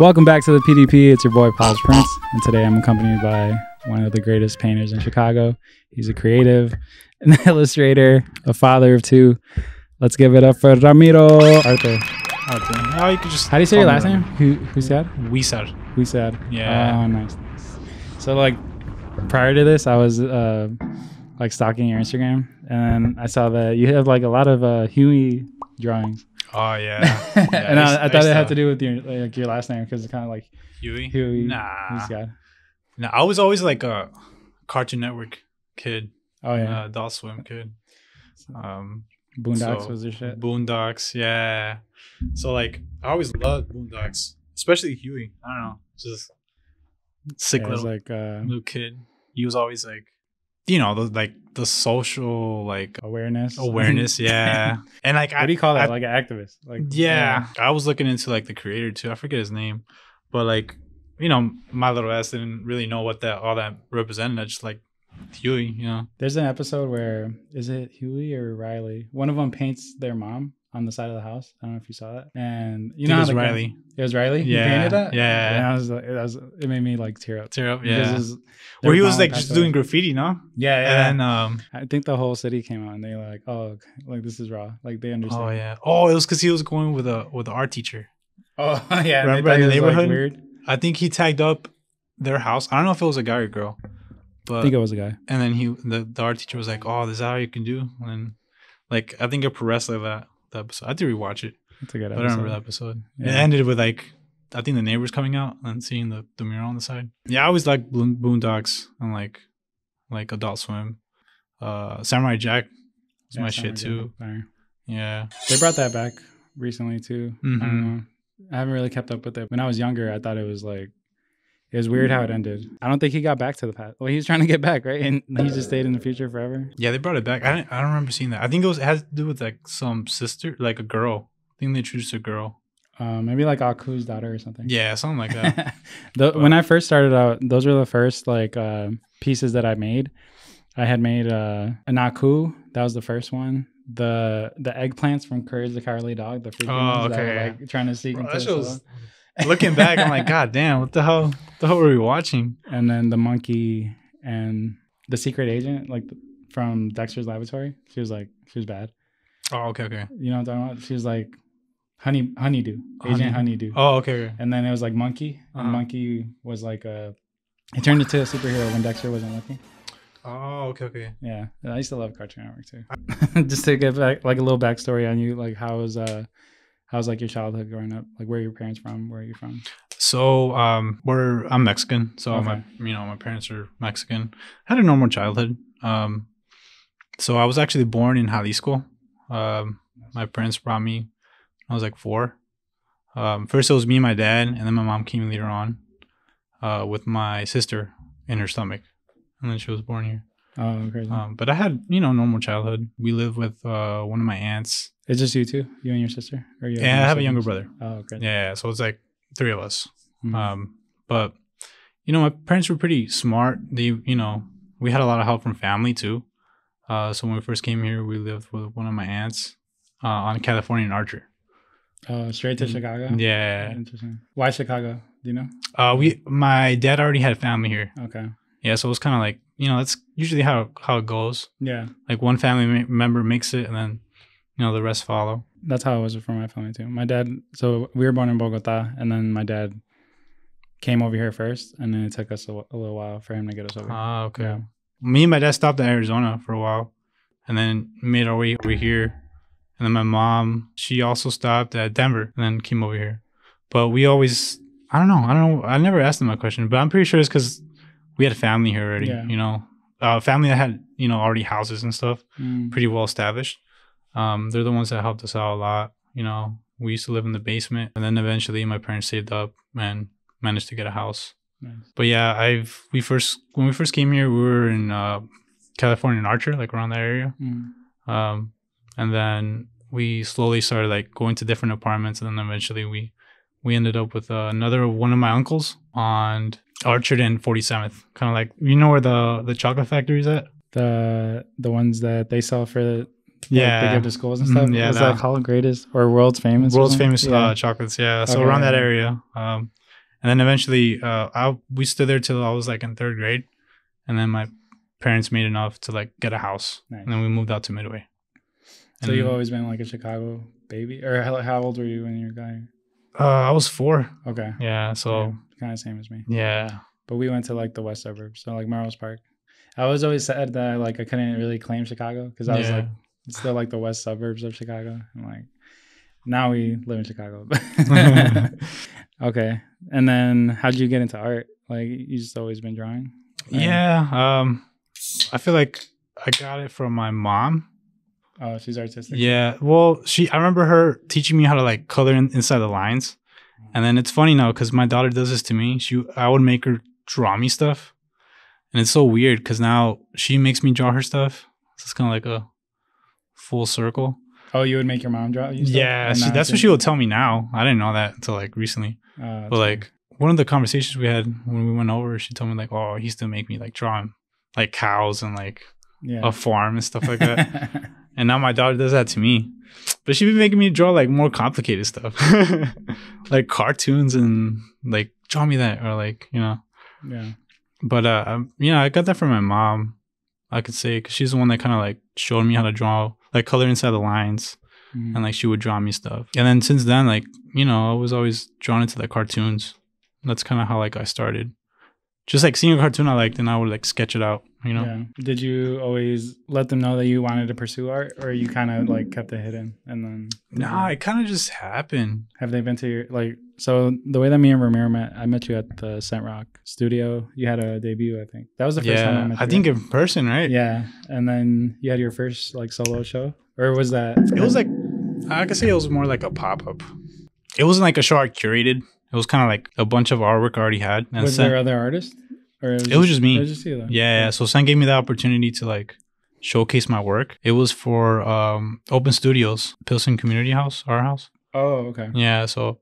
Welcome back to the PDP. It's your boy Pabs Prince, and today I'm accompanied by one of the greatest painters in Chicago. He's a creative, an illustrator, a father of two. Let's give it up for Ramiro Arte. Oh, you could just. How do you say your last name? Who said? Wisar. Who said? Yeah. Oh, nice. So like prior to this, I was like stalking your Instagram, and I saw that you have like a lot of Huey drawings. Oh yeah. And I thought it had to do with your last name because it's kind of like Huey. Huey's guy. No, I was always like a Cartoon Network kid. Oh yeah. Adult Swim kid. Boondocks was your shit. Boondocks, yeah. So like I always loved Boondocks, especially Huey. I don't know, just sick little kid. He was always like, you know, the social like awareness, yeah. And like, what do you call that? Like an activist, like yeah. I was looking into like the creator too. I forget his name, but like, you know, my little ass didn't really know what all that represented. I just like Huey, you know. There's an episode where, is it Huey or Riley? One of them paints their mom on the side of the house. I don't know if you saw that. And you know, it was Riley. It was Riley. Yeah, he painted that. Yeah. And I was like, it made me like tear up. Yeah. Where he was like just doing graffiti, no? Yeah. And then I think the whole city came out and they were like, oh, like this is raw. Like they understand. Oh yeah. Oh, it was because he was going with the art teacher. Oh yeah. Remember in the neighborhood? Like, weird. I think he tagged up their house. I don't know if it was a guy or girl. But, I think it was a guy. And then the art teacher was like, "Oh, this is how you can do." And like, I think it progressed like that episode. I had to rewatch it. That's a good episode. I remember that episode. Yeah. It ended with like, I think the neighbors coming out and seeing the mural on the side. Yeah, I always liked Boondocks and like Adult Swim. Samurai Jack was my shit too. Yeah, they brought that back recently too. Mm-hmm. I don't know. I haven't really kept up with it. When I was younger, I thought it was weird how it ended. I don't think he got back to the past. Well, he was trying to get back, right? And he just stayed in the future forever. Yeah, they brought it back. I don't remember seeing that. I think it has to do with like some sister, like a girl. I think they introduced a girl. Maybe like Aku's daughter or something. Yeah, something like that. When I first started out, those were the first like pieces that I made. I had made an Aku. That was the first one. The eggplants from Courage the Cowardly Dog. The freaking ones that were, like trying to sneak into the show. Looking back, I'm like, God damn, what the hell were we watching? And then the monkey and the secret agent, like from Dexter's Laboratory. She was bad. Oh, okay. You know what I'm talking about? She was like Honeydew, Agent Honeydew. Oh, okay. And then it was like Monkey. And Monkey was like it turned into a superhero when Dexter wasn't looking. Oh, okay. Yeah, I used to love Cartoon Network too. Just to get back, like a little backstory on you, like how's like your childhood growing up? Like where are your parents from? Where are you from? So I'm Mexican. So okay. my parents are Mexican. I had a normal childhood. So I was actually born in Jalisco. My parents brought me. I was like 4. First it was me and my dad, and then my mom came later on with my sister in her stomach, and then she was born here. Oh, crazy. But I had normal childhood. We lived with one of my aunts. It's just you two, you and your sister, or you? Yeah, I have a younger brother. Oh, great. Yeah, so it's like 3 of us. Mm-hmm. But my parents were pretty smart. They, we had a lot of help from family too. So when we first came here, we lived with one of my aunts on California and Archer. Oh, straight to Chicago? Yeah. Interesting. Why Chicago? Do you know? My dad already had family here. Okay. Yeah, so it was kind of like, that's usually how it goes. Yeah. Like one family member makes it, and then the rest follow. That's how it was for my family too. My dad, so we were born in Bogota, and then my dad came over here first, and then it took us a little while for him to get us over. Ah, okay. Yeah. Me and my dad stopped in Arizona for a while, and then made our way over here. And then my mom, she also stopped at Denver, and then came over here. But we always, I don't know. I never asked them that question, but I'm pretty sure it's because we had family here already. Yeah. Family that had already houses and stuff, pretty well established. They're the ones that helped us out a lot. We used to live in the basement, and then eventually my parents saved up and managed to get a house. Nice. But yeah, when we first came here, we were in California and Archer, like around that area. And then we slowly started like going to different apartments, and then eventually we ended up with another one of my uncles on Orchard and 47th, kind of like where the chocolate factory is at. The ones that they sell for the Yeah. They give to schools and stuff. Yeah, it's like Hollow Greatest or World's Famous. World's Famous chocolates. Yeah. So Okay, around that yeah. area. And then eventually, we stood there till I was like in 3rd grade, and then my parents made enough to like get a house, and then we moved out to Midway. So you've always been like a Chicago baby, or how old were you when you were going? I was 4. Okay. Yeah. So kind of same as me. Yeah. But we went to like the west suburbs, so like Melrose Park. I was always sad that like I couldn't really claim Chicago because I was like it's still like the west suburbs of Chicago. And like now we live in Chicago. Okay. And then how'd you get into art? Like you just always been drawing? Right? Yeah. I feel like I got it from my mom. Oh, she's artistic. Yeah. Well, I remember her teaching me how to like color inside the lines. And then it's funny now because my daughter does this to me. I would make her draw me stuff. And it's so weird because now she makes me draw her stuff. So it's kind of like a full circle. Oh, you would make your mom draw you stuff? Yeah. That's what she would tell me now. I didn't know that until like recently. But like one of the conversations we had when we went over, she told me like, oh, he used to make me like draw him like cows and like a farm and stuff like that. And now my daughter does that to me. But she'd be making me draw like more complicated stuff. Like cartoons and like draw me that or like, Yeah. But I got that from my mom, I could say, because she's the one that kind of like showed me how to draw, like color inside the lines. And like she would draw me stuff. And then since then, like, I was always drawn into like cartoons. That's kind of how like I started. Just like seeing a cartoon I liked and I would like sketch it out, Yeah. Did you always let them know that you wanted to pursue art, or you kind of like kept it hidden and then? Nah, it kind of just happened. Have they been to your so the way that me and Ramiro met, I met you at the Sentrocks Studio. You had a debut, I think. That was the first time I met you. I think in person, right? Yeah. And then you had your first like solo show, or was that? It was like, I could say it was more like a pop-up. It wasn't like a show I curated. It was kind of like a bunch of artwork I already had. And was there other artists? Or it was just me. It was just you though. Yeah. So Sen gave me the opportunity to like showcase my work. It was for Open Studios, Pilsen Community House, our house. Oh, okay. Yeah. So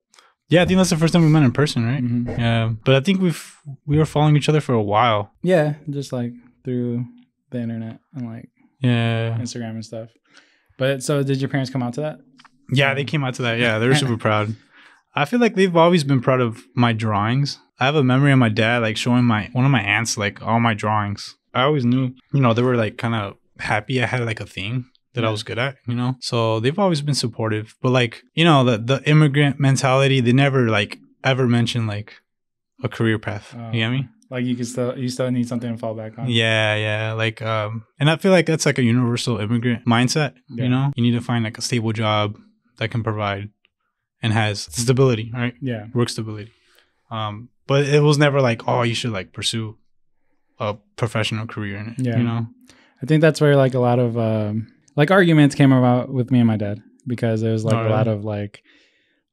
I think that's the first time we met in person, right? Mm-hmm. Yeah. But I think we were following each other for a while. Yeah, just like through the internet and like Instagram and stuff. But so did your parents come out to that? Yeah, they came out to that. Yeah, they were super proud. I feel like they've always been proud of my drawings. I have a memory of my dad like showing one of my aunts like all my drawings. I always knew, they were like kind of happy I had like a thing that I was good at, So they've always been supportive. But like, the immigrant mentality, they never like ever mentioned like a career path. You get me? Like you still need something to fall back on. Yeah. Like and I feel like that's like a universal immigrant mindset, You need to find like a stable job that can provide and has stability, right? Yeah. Work stability. But it was never like, oh, you should like pursue a professional career in it. Yeah. I think that's where like a lot of like arguments came about with me and my dad, because it was like a lot of like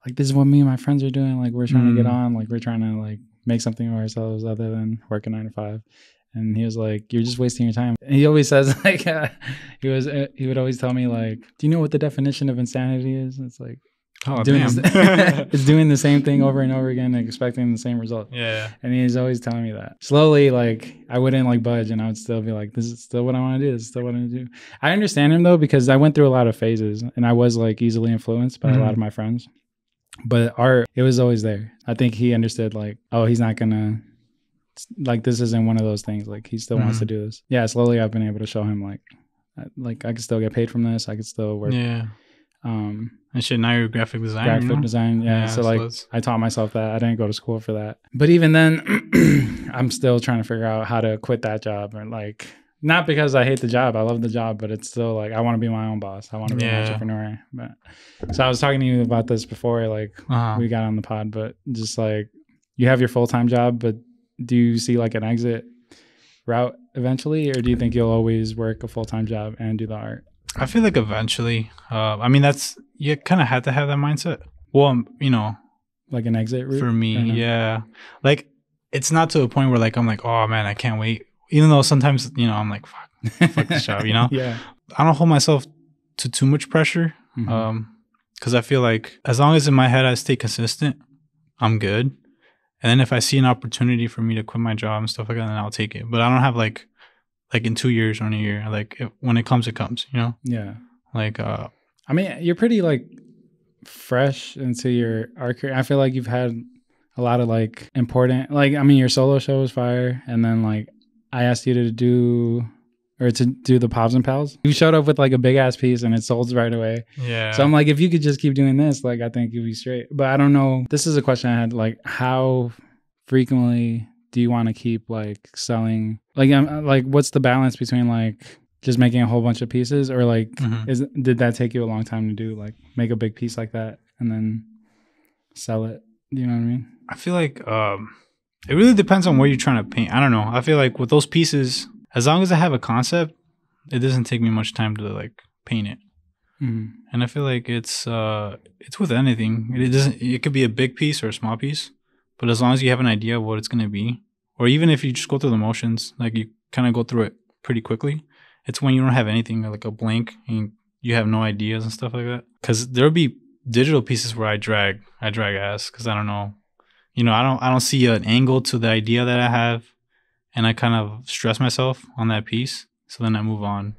this is what me and my friends are doing. Like we're trying to get on, like we're trying to like make something of ourselves other than working 9 to 5. And he was like, you're just wasting your time. And he always says like, he would always tell me like, do you know what the definition of insanity is? And it's like, it's doing the same thing over and over again and expecting the same result. Yeah. And he's always telling me that. Slowly, like, I wouldn't like budge, and I would still be like, this is still what I want to do. This is still what I want to do. I understand him though, because I went through a lot of phases and I was like easily influenced by a lot of my friends. But art, it was always there. I think he understood like, oh, he's not gonna, like, this isn't one of those things. Like, he still wants to do this. Yeah, slowly I've been able to show him like I could still get paid from this. I could still work. Yeah. And shit, now you're graphic design. Design, yeah. So like, I taught myself that. I didn't go to school for that. But even then, I'm still trying to figure out how to quit that job. And like, not because I hate the job. I love the job, but it's still like, I want to be my own boss. I want to be an entrepreneur. But so I was talking to you about this before, like we got on the pod, but just like, you have your full-time job, but do you see like an exit route eventually? Or do you think you'll always work a full-time job and do the art? I feel like eventually, I mean, you kind of had to have that mindset. Well, like an exit route for me. Yeah. Like, it's not to a point where like, I'm like, oh man, I can't wait. Even though sometimes, I'm like, fuck this job, Yeah. I don't hold myself to too much pressure. Cause I feel like as long as in my head, I stay consistent, I'm good. And then if I see an opportunity for me to quit my job and stuff like that, then I'll take it. But I don't have like in 2 years or in a year, like when it comes, it comes, Yeah. Like, I mean, you're pretty like fresh into your art career. I feel like you've had a lot of like important, like, I mean, your solo show was fire. And then like I asked you to do the Pabs Pals. You showed up with like a big ass piece and it sold right away. Yeah. So I'm like, if you could just keep doing this, like, I think you'd be straight. But I don't know. This is a question I had, like, how frequently do you want to keep like selling? Like, what's the balance between like just making a whole bunch of pieces, or like, did that take you a long time to do? Like, make a big piece like that and then sell it. You know what I mean? I feel like it really depends on what you're trying to paint. I don't know. I feel like with those pieces, as long as I have a concept, it doesn't take me much time to like paint it. And I feel like it's with anything. It could be a big piece or a small piece, but as long as you have an idea of what it's gonna be, or even if you just go through the motions, like you kind of go through it pretty quickly. It's when you don't have anything, like a blank, and you have no ideas and stuff like that. Because there'll be digital pieces where I drag ass because I don't know, I don't see an angle to the idea that I have, and I kind of stress myself on that piece. So then I move on.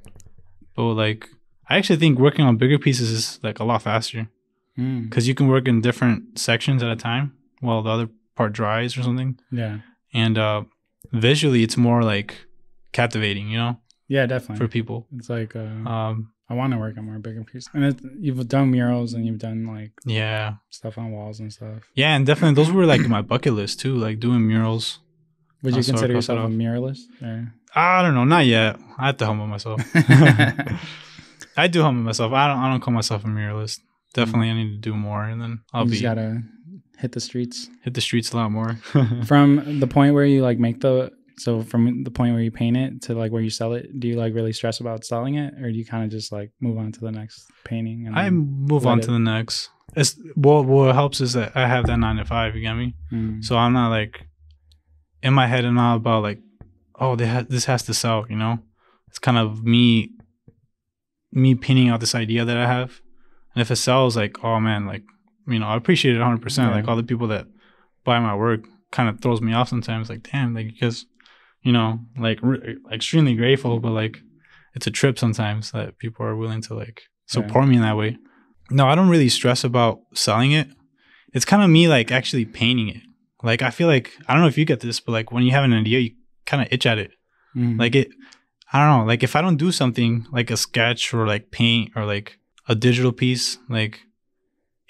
But like, I actually think working on bigger pieces is like a lot faster because you can work in different sections at a time while the other part dries or something. Yeah. And visually, it's more like captivating, Yeah, definitely. for people. It's like I want to work on more bigger pieces. And you've done murals and you've done like stuff on walls and stuff. Yeah, and definitely those were like my bucket list too, like doing murals. Would you consider yourself a muralist? Or? I don't know, not yet. I have to humble myself. I do humble myself. I don't call myself a muralist. Definitely, I need to do more, and then you just gotta hit the streets. Hit the streets a lot more. From the point where you like from the point where you paint it to like where you sell it, do you like really stress about selling it, or do you kind of just like move on to the next painting? And I move on to the next. What helps is that I have that 9 to 5. You get me? So I'm not like in my head and not about like, oh, this has to sell. It's kind of me painting out this idea that I have, and if it sells, like, oh man, like, I appreciate it 100%. Yeah. Like all the people that buy my work kind of throws me off sometimes. Like, damn, like, because like extremely grateful, but like it's a trip sometimes that people are willing to like support me in that way. No, I don't really stress about selling it. It's kind of me like actually painting it. Like, I feel like, I don't know if you get this, but like when you have an idea, you kind of itch at it. Like I don't know, like if I don't do something like a sketch or like paint or like a digital piece, like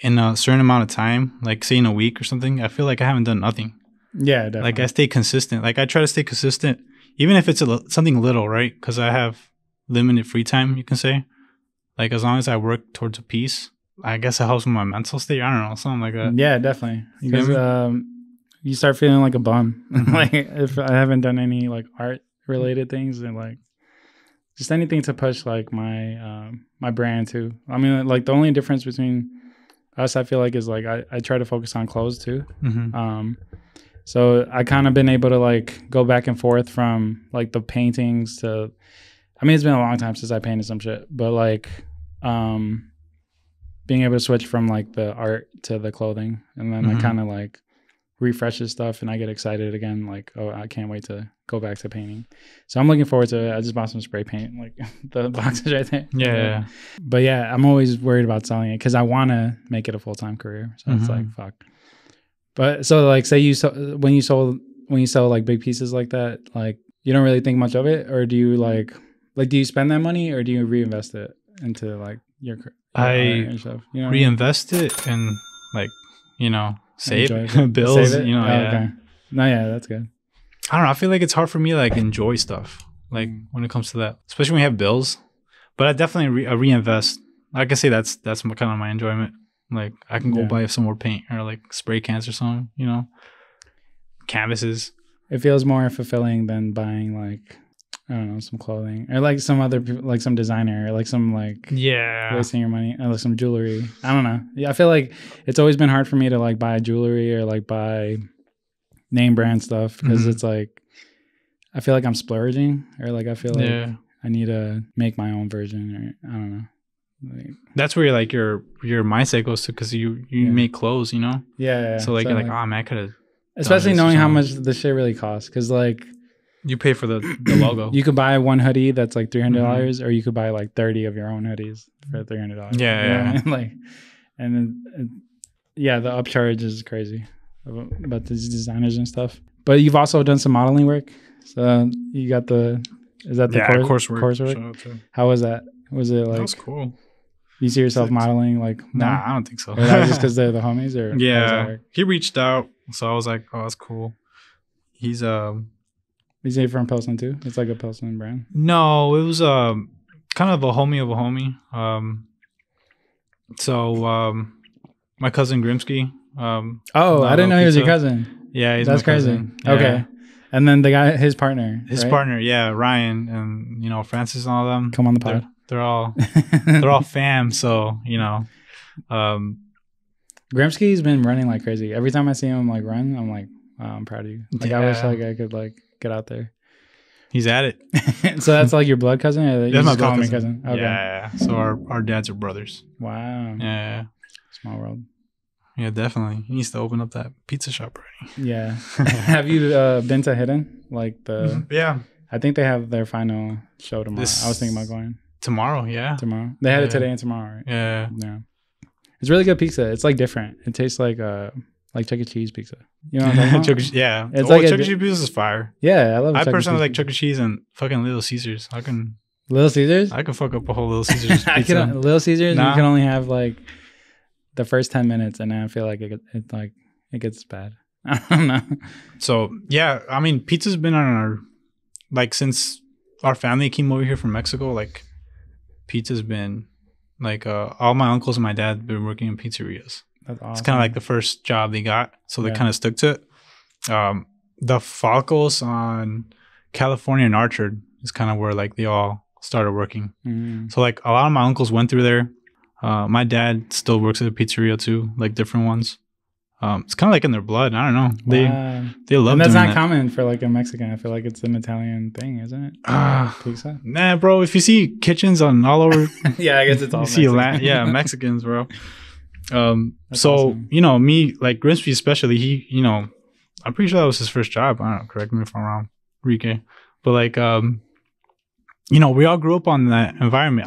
in a certain amount of time, like say in a week or something, I feel like I haven't done nothing. Yeah, definitely. Like I stay consistent. Like I try to stay consistent, even if it's something little, right? Because I have limited free time, you can say. Like as long as I work towards a piece, I guess it helps with my mental state. I don't know, something like that. Yeah, definitely. Because you start feeling like a bum. Like if I haven't done any like art related things, and like just anything to push like my my brand too. I mean, like the only difference between us, I feel like, is like I try to focus on clothes too. So I kind of been able to like go back and forth from like the paintings to, I mean, it's been a long time since I painted some shit, but like being able to switch from like the art to the clothing, and then I kind of like refreshes stuff, and I get excited again. Like, oh, I can't wait to go back to painting. So I'm looking forward to it. I just bought some spray paint, like the boxes right there. Yeah. But yeah, I'm always worried about selling it because I want to make it a full-time career. So it's like, fuck. But so like, say when you sell like big pieces like that, like you don't really think much of it, or do you like do you spend that money, or do you reinvest it into like your art and stuff? You know, reinvest it and like save bills. Save it? Okay. No, yeah, that's good. I don't know. I feel like it's hard for me to like enjoy stuff like when it comes to that, especially when we have bills. But I definitely reinvest. Like I say, that's kind of my enjoyment. Like I can go buy some more paint or like spray cans or something, canvases. It feels more fulfilling than buying like, I don't know, some clothing or like some other people, like some designer or like some like wasting your money or like some jewelry. I don't know. Yeah, I feel like it's always been hard for me to like buy jewelry or like buy name brand stuff because it's like I feel like I'm splurging, or like I feel like I need to make my own version, or I don't know. Like, that's where like your mindset goes to, because you make clothes, Yeah. So like you're like, oh man, I could have. Especially knowing how much the shit really costs, because like you pay for the logo. You could buy one hoodie that's like $300, or you could buy like 30 of your own hoodies for $300. Yeah. Like, and then the upcharge is crazy. about these designers and stuff. But you've also done some modeling work. So you got is that the coursework? How was that? Was it like? That was cool. You see yourself modeling like? Nah, I don't think so. Or that was just because they're the homies, or yeah, he reached out, so I was like, oh, that's cool. He's Is he from Pilsen too? It's like a Pilsen brand. No, it was kind of a homie of a homie. My cousin Grimsky. I didn't know he was your cousin. Yeah, that's crazy. Cousin. Yeah. Okay, and then the guy, his partner, yeah, Ryan, and Francis and all of them. Come on the pod. They're all fam. So Grimsky's been running like crazy. Every time I see him like run, I'm like, wow, I'm proud of you. Like I wish like I could like get out there. He's at it. So that's like your blood cousin? Or that's my blood cousin. Okay. Yeah. So our dads are brothers. Wow. Yeah. Small world. Yeah, definitely. He needs to open up that pizza shop already. Yeah. Have you been to Hidden? Like Yeah. I think they have their final show tomorrow. I was thinking about going. Tomorrow, yeah. Tomorrow. They had it today and tomorrow, right? Yeah. Yeah. It's really good pizza. It's like different. It tastes like Chuck E. Cheese pizza. You know what I'm talking about? Yeah. It's Chuck E. Cheese pizza is fire. Yeah, I love I personally like Chuck E. Cheese and fucking Little Caesars. Little Caesars? I can fuck up a whole Little Caesars pizza. Little Caesars, you can only have like the first 10 minutes, and then I feel like it gets bad. I don't know. So yeah, I mean, pizza's been on our, like, since our family came over here from Mexico, like pizza's been like all my uncles and my dad have been working in pizzerias. That's awesome. It's kind of like the first job they got, so they kind of stuck to it. The Falcos on California and Orchard is kind of where like they all started working. So like a lot of my uncles went through there. My dad still works at a pizzeria too, like different ones. It's kind of like in their blood. I don't know. They love. And that's not common for like a Mexican. I feel like it's an Italian thing, isn't it? Pizza. Nah, bro. If you see kitchens on all over, yeah, I guess it's all. You Mexican. See Mexicans, bro. So awesome. Me, like Grimsby especially, he, I'm pretty sure that was his first job. I don't know, correct me if I'm wrong, Rike. But like, we all grew up on that environment.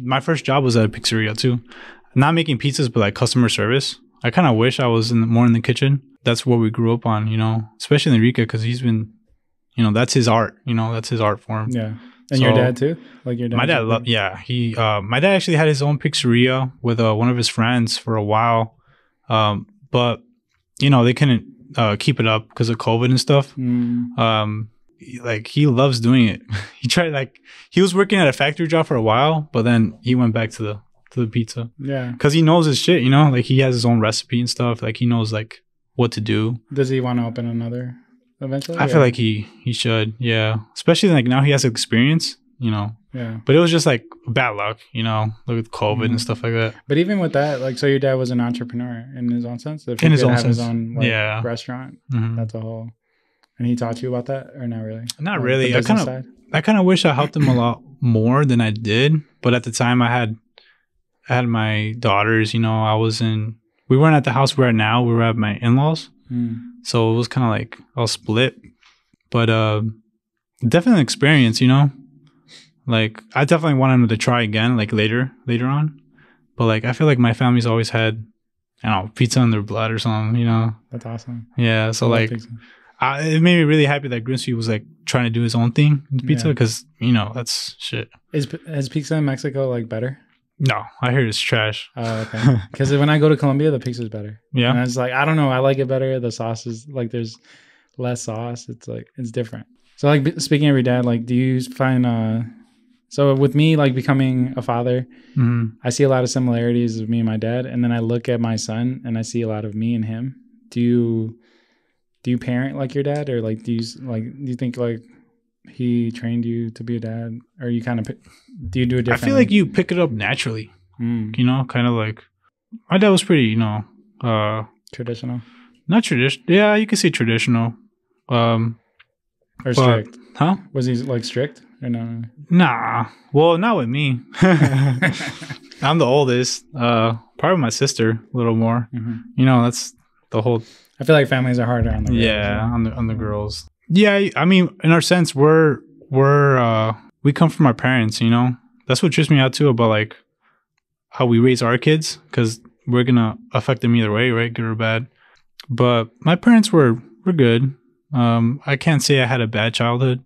My first job was at a pizzeria too, not making pizzas, but like customer service. I kind of wish I was more in the kitchen. That's what we grew up on, especially Enrique, because he's been, that's his art. That's his art form. Yeah. And so, your dad too? Like your dad? My dad, he, my dad actually had his own pizzeria with one of his friends for a while. But, they couldn't keep it up because of COVID and stuff. Like he loves doing it. He was working at a factory job for a while, but then he went back to the pizza. Yeah. Because he knows his shit, like he has his own recipe and stuff. Like he knows like what to do. Does he want to open another eventually? I feel like he should, yeah. Especially like now he has experience, Yeah. But it was just like bad luck, look with COVID and stuff like that. But even with that, like, so your dad was an entrepreneur in his own sense? If in his own sense. His own restaurant, that's a whole... And he taught you about that, or not really? Not like really. I kind of wish I helped him a lot more than I did. But at the time, I had my daughters. We weren't at the house we're at now. We were at my in-laws, so it was kind of like all split. But definitely an experience. Like I definitely want him to try again, like later on. But like I feel like my family's always had, pizza in their blood or something. That's awesome. Yeah. So like. It made me really happy that Grimsby was like trying to do his own thing in pizza because that's shit. Is pizza in Mexico like better? No, I hear it's trash. Oh, okay. Because when I go to Colombia, the pizza's better. Yeah, and it's like I don't know, I like it better. The sauce is like there's less sauce. It's like it's different. So like speaking of your dad, like do you find so with me like becoming a father, I see a lot of similarities with me and my dad, and then I look at my son and I see a lot of me and him. Do you parent like your dad, or like do you think like he trained you to be a dad, or you kind of do you do it differently? I feel like you pick it up naturally. Kind of like my dad was pretty, traditional. Not traditional. Yeah, you can say traditional. Or strict. Huh? Was he like strict or no? Nah. Well, not with me. I'm the oldest. Probably my sister a little more. That's the whole. I feel like families are harder on the girls. Yeah, on the girls. Yeah, I mean, in our sense, we come from our parents, That's what trips me out too about like how we raise our kids, because we're gonna affect them either way, right? Good or bad. But my parents were good. I can't say I had a bad childhood.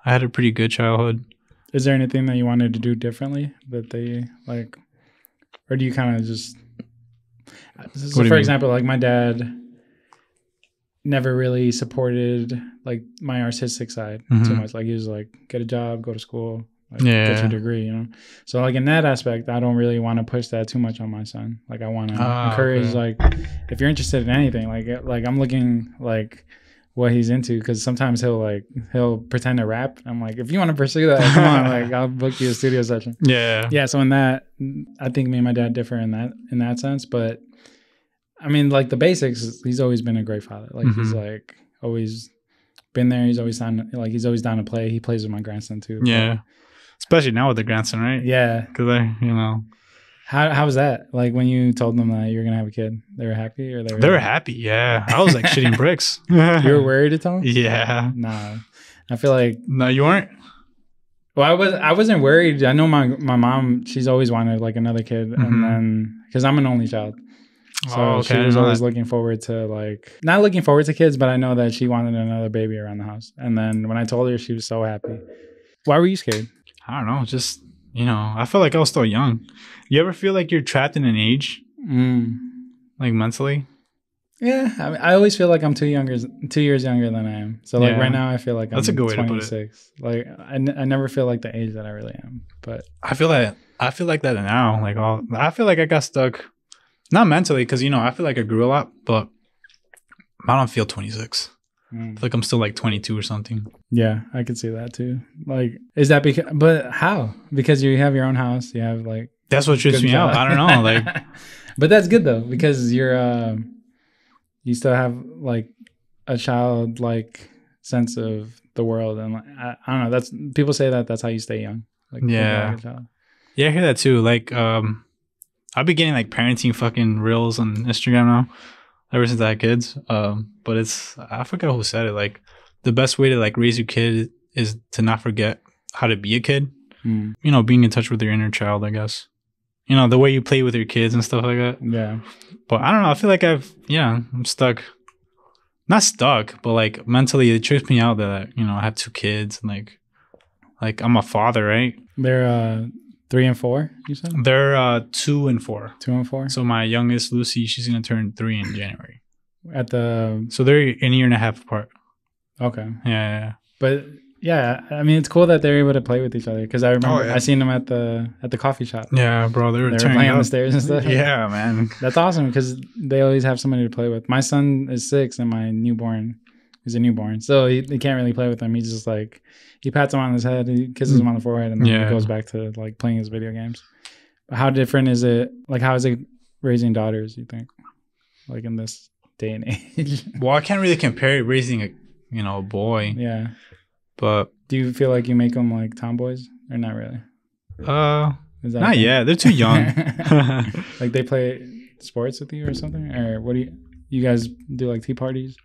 I had a pretty good childhood. Is there anything that you wanted to do differently that they like, or do you kind of just? So, for example, like my dad never really supported like my artistic side too much. Like he was like, get a job, go to school, like, get your degree, you know. So like in that aspect, I don't really want to push that too much on my son. Like I want to encourage like if you're interested in anything, like I'm looking like what he's into, because sometimes he'll pretend to rap. I'm like, if you want to pursue that, come on, like I'll book you a studio session. Yeah. So in that, I think me and my dad differ in that sense. But I mean, like the basics, he's always been a great father. Like he's like always been there. He's always down. Like he's always down to play. He plays with my grandson too. Yeah, especially now with the grandson, right? Yeah, because you know. How was that? Like when you told them that you were gonna have a kid, they were happy, or they were happy. Yeah, I was like shitting bricks. You were worried to tell them? Yeah. Nah, I feel like no, you weren't. Well, I wasn't worried. I know my mom. She's always wanted like another kid, and then because I'm an only child, so she was always looking forward to like not looking forward to kids, but I know that she wanted another baby around the house. And then when I told her, she was so happy. Why were you scared? I don't know, just. You know, I felt like I was still young. You ever feel like you're trapped in an age? Like mentally? Yeah. I mean, I always feel like I'm 2 years younger than I am. So like right now I feel like I'm 26. Like I never feel like the age that I really am. But I feel like that now. Like I feel like I got stuck. Not mentally, because you know, I feel like I grew a lot, but I don't feel 26. I feel like I'm still like 22 or something. Yeah, I could see that too. Like, is that because? But how? Because you have your own house. You have like. That's what trips me out. I don't know. Like, but that's good though, because you're you still have like a childlike sense of the world, and like, I don't know. That's people say that's how you stay young. Like, yeah, yeah, I hear that too. Like, I've been getting like parenting fucking reels on Instagram now. Ever since I had kids, but I forgot who said it. Like the best way to like raise your kid is to not forget how to be a kid. You know, being in touch with your inner child, I guess. You know, the way you play with your kids and stuff like that. Yeah. But I don't know. I feel like I'm stuck. Not stuck, but like mentally, it trips me out that I have 2 kids and like I'm a father, right? They're 3 and 4, you said? They're 2 and 4. 2 and 4. So my youngest, Lucy, she's gonna turn 3 in January. So they're a year and a half apart. Okay. Yeah. But yeah, I mean, it's cool that they're able to play with each other, because I remember I seen them at the coffee shop. Yeah, bro, they were playing on the stairs and stuff. Yeah, man, that's awesome, because they always have somebody to play with. My son is 6, and my newborn is a newborn, so he can't really play with him. He's just like, he pats him on his head, he kisses him on the forehead, and then he goes back to like playing his video games. But how different is it? Like, how is it raising daughters, you think, like in this day and age? Well, I can't really compare raising a boy. Yeah. But do you feel like you make them like tomboys, or not really? Not yet. They're too young. Like they play sports with you or something, or what do you guys do, like tea parties?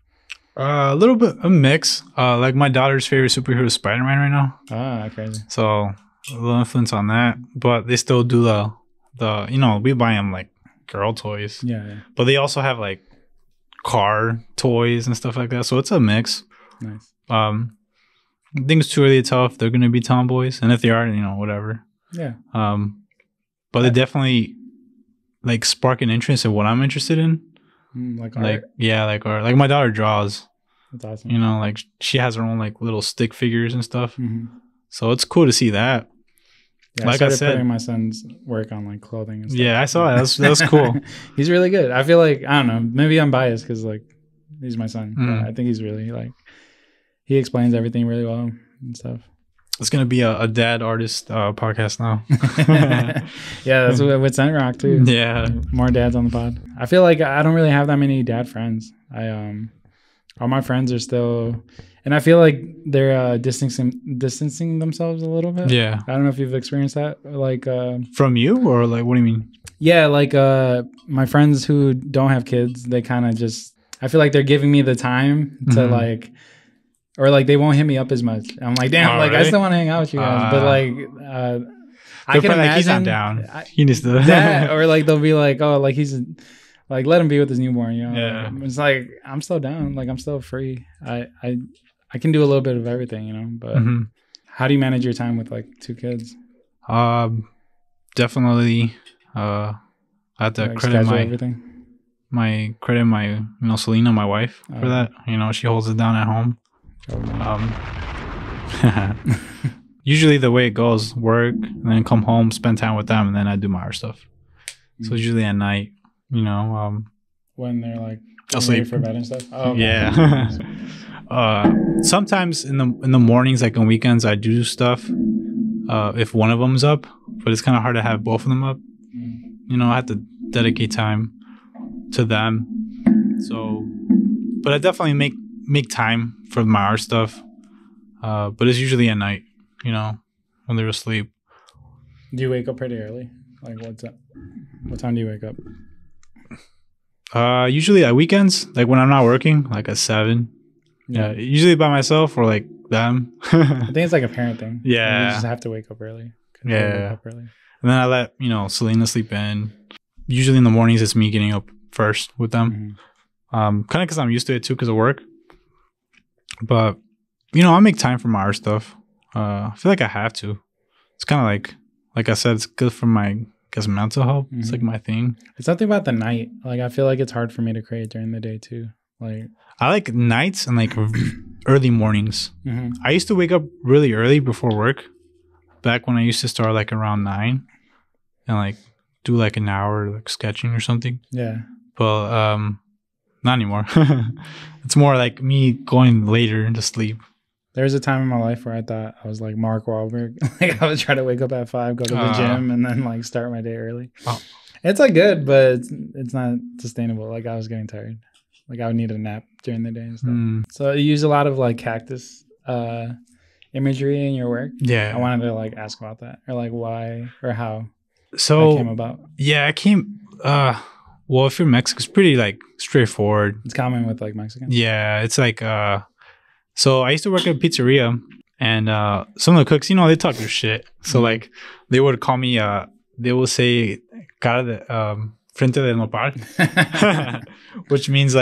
A little bit a mix. Like my daughter's favorite superhero is Spider-Man right now. Ah, crazy. So a little influence on that, but they still do the we buy them like girl toys. Yeah. But they also have like car toys and stuff like that. So it's a mix. Nice. I think it's too early to tell if they're gonna be tomboys, and if they are, whatever. Yeah. But they definitely like spark an interest in what I'm interested in. Like art? Like art. Like my daughter draws. That's awesome. Like she has her own like little stick figures and stuff. So it's cool to see that. Yeah, like I started putting my son's work on like clothing and stuff. Yeah, I saw it. That was cool. He's really good. I feel like, I don't know, maybe I'm biased because like he's my son. But I think he's really like, he explains everything really well and stuff. It's gonna be a dad artist podcast now. Yeah, that's with Sentrocks too. Yeah, more dads on the pod. I feel like I don't really have that many dad friends. All my friends are still, and I feel like they're distancing themselves a little bit. Yeah, I don't know if you've experienced that. Like from you, or like what do you mean? Yeah, like my friends who don't have kids, they kind of just, I feel like they're giving me the time to like. Or like they won't hit me up as much. I'm like, damn, like really? I still want to hang out with you guys, but like I can imagine like, he's not down. He needs to that, or like they'll be like, oh, like he's Like, let him be with his newborn, you know? Yeah. Like, it's like, I'm still down. Like, I'm still free. I can do a little bit of everything, you know? But how do you manage your time with, like, 2 kids? Definitely, I have to Like, credit everything? Selena, my wife, for that. You know, she holds it down at home. Usually the way it goes, work, and then come home, spend time with them, and then I do my art stuff. So it's usually at night, you know. When they're like asleep for bed and stuff. Oh, okay. Yeah. Sometimes in the mornings, like on weekends, I do stuff. If one of them's up, but it's kind of hard to have both of them up. You know, I have to dedicate time to them. So, but I definitely make time for my art stuff. But it's usually at night, you know, when they're asleep. Do you wake up pretty early? Like, what's up? What time do you wake up? Usually at weekends, like when I'm not working, like at 7. Yeah, usually by myself or like them. I think it's like a parent thing. Yeah, like you just have to wake up early. Yeah, wake up early. And then I let Selena sleep in. Usually in the mornings, it's me getting up first with them. Kind of because I'm used to it too, because of work. But I make time for my art stuff. I feel like I have to. It's kind of like I said, it's good for my mental health. It's like my thing. It's something about the night. Like I feel like it's hard for me to create during the day too. Like I like nights and like early mornings. I used to wake up really early before work. Back when I used to start like around 9 and like do like an hour like sketching or something. Yeah. But not anymore. It's more like me going later into sleep. There was a time in my life where I thought I was like Mark Wahlberg. Like I would try to wake up at 5, go to the gym, and then like start my day early. It's like good, but it's not sustainable. Like I was getting tired. Like I would need a nap during the day and stuff. So you use a lot of like Cactus imagery in your work. Yeah. I wanted to like ask about that, or like why or how that came about. Yeah, I came. Well, if you're Mexican, it's pretty like straightforward. It's common with like Mexicans. Yeah, it's like so I used to work at a pizzeria, and some of the cooks, they talk their shit. So like they would call me, they will say cara de frente de nopal, which means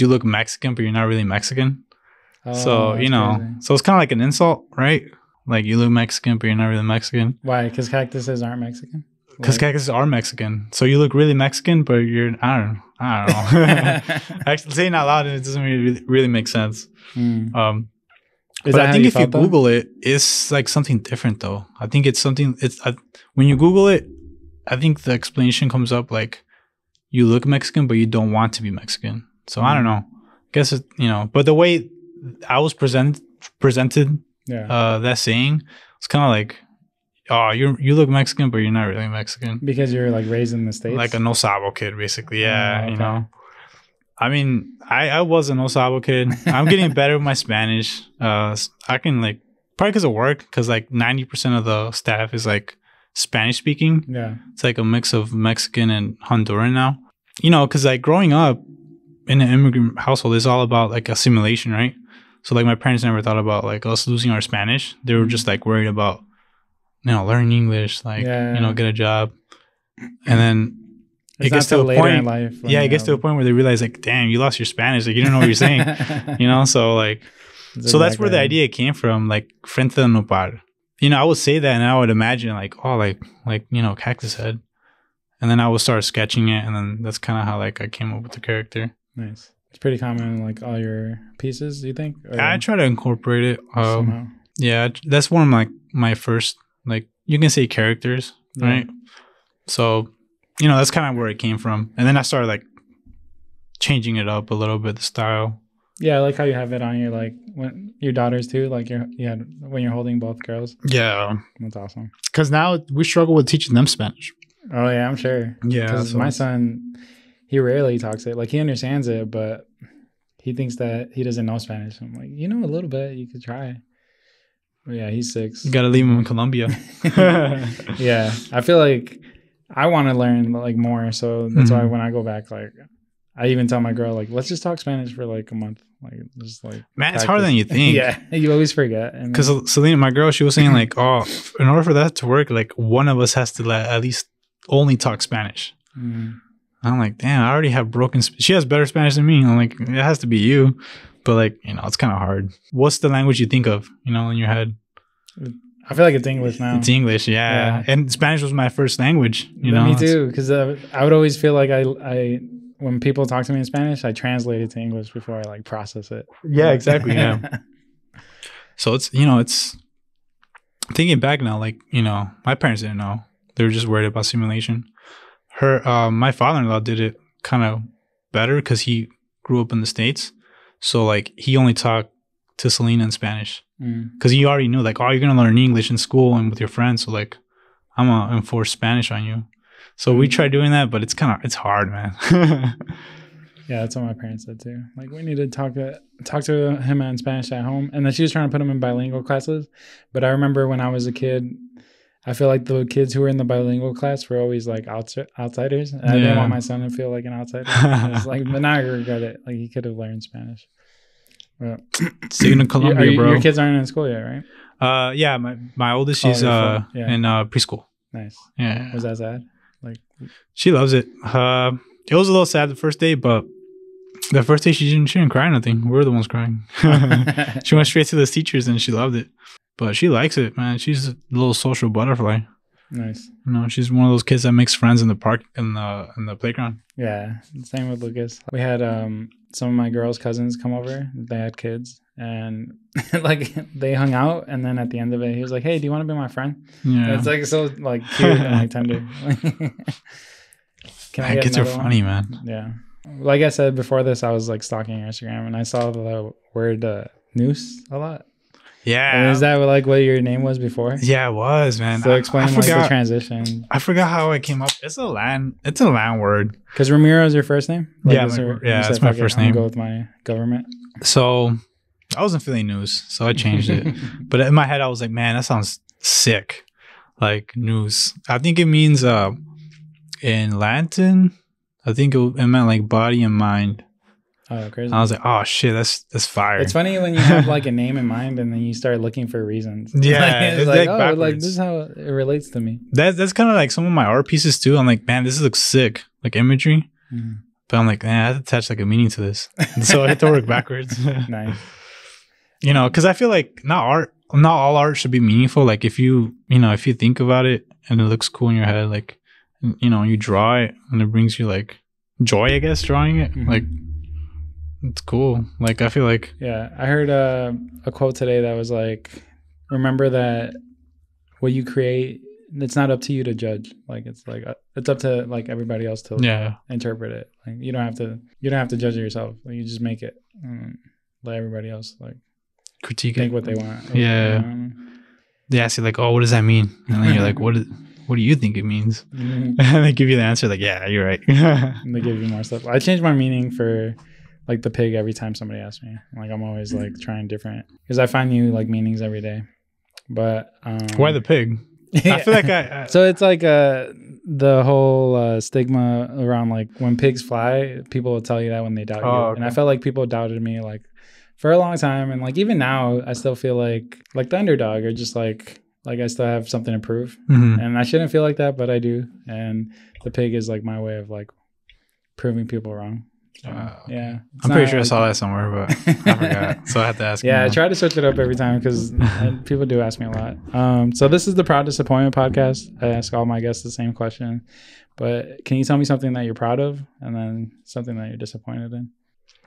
you look Mexican, but you're not really Mexican. So crazy. So it's kind of like an insult, right? Like you look Mexican, but you're not really Mexican. Why? Because cactuses aren't Mexican. Because cactuses are Mexican, so you look really Mexican, but you're I don't know. Actually, saying it out loud, it doesn't really make sense. But I think if you Google it, it's like something different, though. I think it's something. When you Google it, I think the explanation comes up like you look Mexican, but you don't want to be Mexican. So I don't know. I guess but the way I was presented, that saying, it's kind of like. Oh, you look Mexican, but you're not really Mexican. Because you're like raised in the States? Like a no sabo kid, basically. Yeah, okay. I mean, I was a no sabo kid. I'm getting better with my Spanish. I can like, probably because of work, because like 90% of the staff is like Spanish speaking. Yeah. It's like a mix of Mexican and Honduran now. Because like growing up in an immigrant household, it's all about like assimilation, right? So like my parents never thought about like us losing our Spanish. They were just like worried about learn English, like, get a job. And then it gets to a point in life. It gets to a point where they realize, like, damn, you lost your Spanish. Like, you don't know what you're saying. So, like, so that's where the idea came from, like, frente de nopal. I would say that and I would imagine, like, oh, like Cactus head. And then I would start sketching it. And then that's kind of how, like, I came up with the character. Nice. It's pretty common in, like, all your pieces, do you think? Or I try to incorporate it. Somehow. Yeah, that's one of, like, my first... Like you can say characters, right? So, that's kind of where it came from. And then I started like changing it up a little bit, the style. Yeah, I like how you have it on your like when your daughters too, like when you're holding both girls. Yeah, that's awesome. Because now we struggle with teaching them Spanish. Oh yeah, I'm sure. Yeah, because my son, he rarely talks it. Like he understands it, but he thinks that he doesn't know Spanish. I'm like, a little bit. You could try. Yeah, he's 6. You gotta leave him in Colombia. Yeah, I feel like I want to learn like more, so that's why when I go back, like I even tell my girl, like, let's just talk Spanish for like a month, like just like. Man, practice. It's harder than you think. Yeah, you always forget. Because Selena, my girl, she was saying like, oh, in order for that to work, like one of us has to at least only talk Spanish. I'm like, damn, I already have broken. She has better Spanish than me. I'm like, it has to be you. But like, it's kind of hard. What's the language you think of, in your head? I feel like it's English now. It's English, yeah. And Spanish was my first language, Me too, because I would always feel like I when people talk to me in Spanish, I translate it to English before I like process it. Yeah, exactly. Yeah. So it's thinking back now, like, my parents didn't know. They were just worried about simulation. My father-in-law did it kind of better because he grew up in the States. So like he only talked to Selena in Spanish because he already knew like, oh, you're gonna learn English in school and with your friends. So like, I'm gonna enforce Spanish on you. So we tried doing that, but it's hard, man. Yeah, that's what my parents said too. Like, we need to talk to him in Spanish at home, and then she was trying to put him in bilingual classes. But I remember when I was a kid, I feel like the kids who were in the bilingual class were always like outsiders. And I didn't want my son to feel like an outsider. But now I regret it. Like, he could have learned Spanish. Well, Sticking to Colombia, bro. Your kids aren't in school yet, right? Yeah, my oldest, she's in preschool. Nice. Yeah. Was that sad? Like, she loves it. It was a little sad the first day, but the first day she didn't cry or nothing. We were the ones crying. She went straight to the teachers and she loved it. But she likes it, man. She's a little social butterfly. Nice. She's one of those kids that makes friends in the park in the playground. Yeah, same with Lucas. We had some of my girls' cousins come over. They had kids, and like they hung out. And then at the end of it, he was like, "Hey, do you want to be my friend?" Yeah, it's like so like cute and like tender. Can I get kids are funny, man. Yeah, like I said before this, I was like stalking Instagram, and I saw the word noose a lot. Yeah. And is that like what your name was before? Yeah, it was, man. So explain like the transition. I forgot how it came up. It's a land word. Because Ramiro is your first name? Like, that's my first name. I'll go with my government. So I wasn't feeling news, so I changed it. But in my head, I was like, man, that sounds sick. Like news. I think it means in Latin, I think it meant like body and mind. Oh, crazy. I was like, oh shit, that's fire. It's funny when you have like a name in mind and then you start looking for reasons. Yeah, it's like, oh, like this is how it relates to me. That's kind of like some of my art pieces too. I'm like, man, this looks sick, like imagery. But I'm like, man, I have to attach like a meaning to this. So I had to work backwards. Nice. Because I feel like not all art should be meaningful. Like if you think about it and it looks cool in your head, like, you draw it and it brings you like joy, I guess, drawing it. Like, it's cool. Like, I feel like... Yeah. I heard a quote today that was like, remember that what you create, it's not up to you to judge. Like, it's like, it's up to like everybody else to interpret it. Like, you don't have to judge it yourself. Like, you just make it and let everybody else like critique think what they want. Yeah. Yeah. So like, oh, what does that mean? And then you're like, what do you think it means? And they give you the answer like, yeah, you're right. And they give you more stuff. I change my meaning for like the pig every time somebody asks me. Like, I'm always like trying different because I find new like meanings every day. But why the pig? I feel like so it's like the whole stigma around like when pigs fly, people will tell you that when they doubt you. Okay. And I felt like people doubted me like for a long time, and like even now I still feel like the underdog, or just like I still have something to prove. And I shouldn't feel like that, but I do. And the pig is like my way of like proving people wrong. So, yeah, I'm pretty sure I saw that somewhere, but I forgot, so I had to ask. Yeah, I try to switch it up every time because people do ask me a lot. So this is the Proud Disappointment podcast. I ask all my guests the same question, but can you tell me something that you're proud of, and then something that you're disappointed in?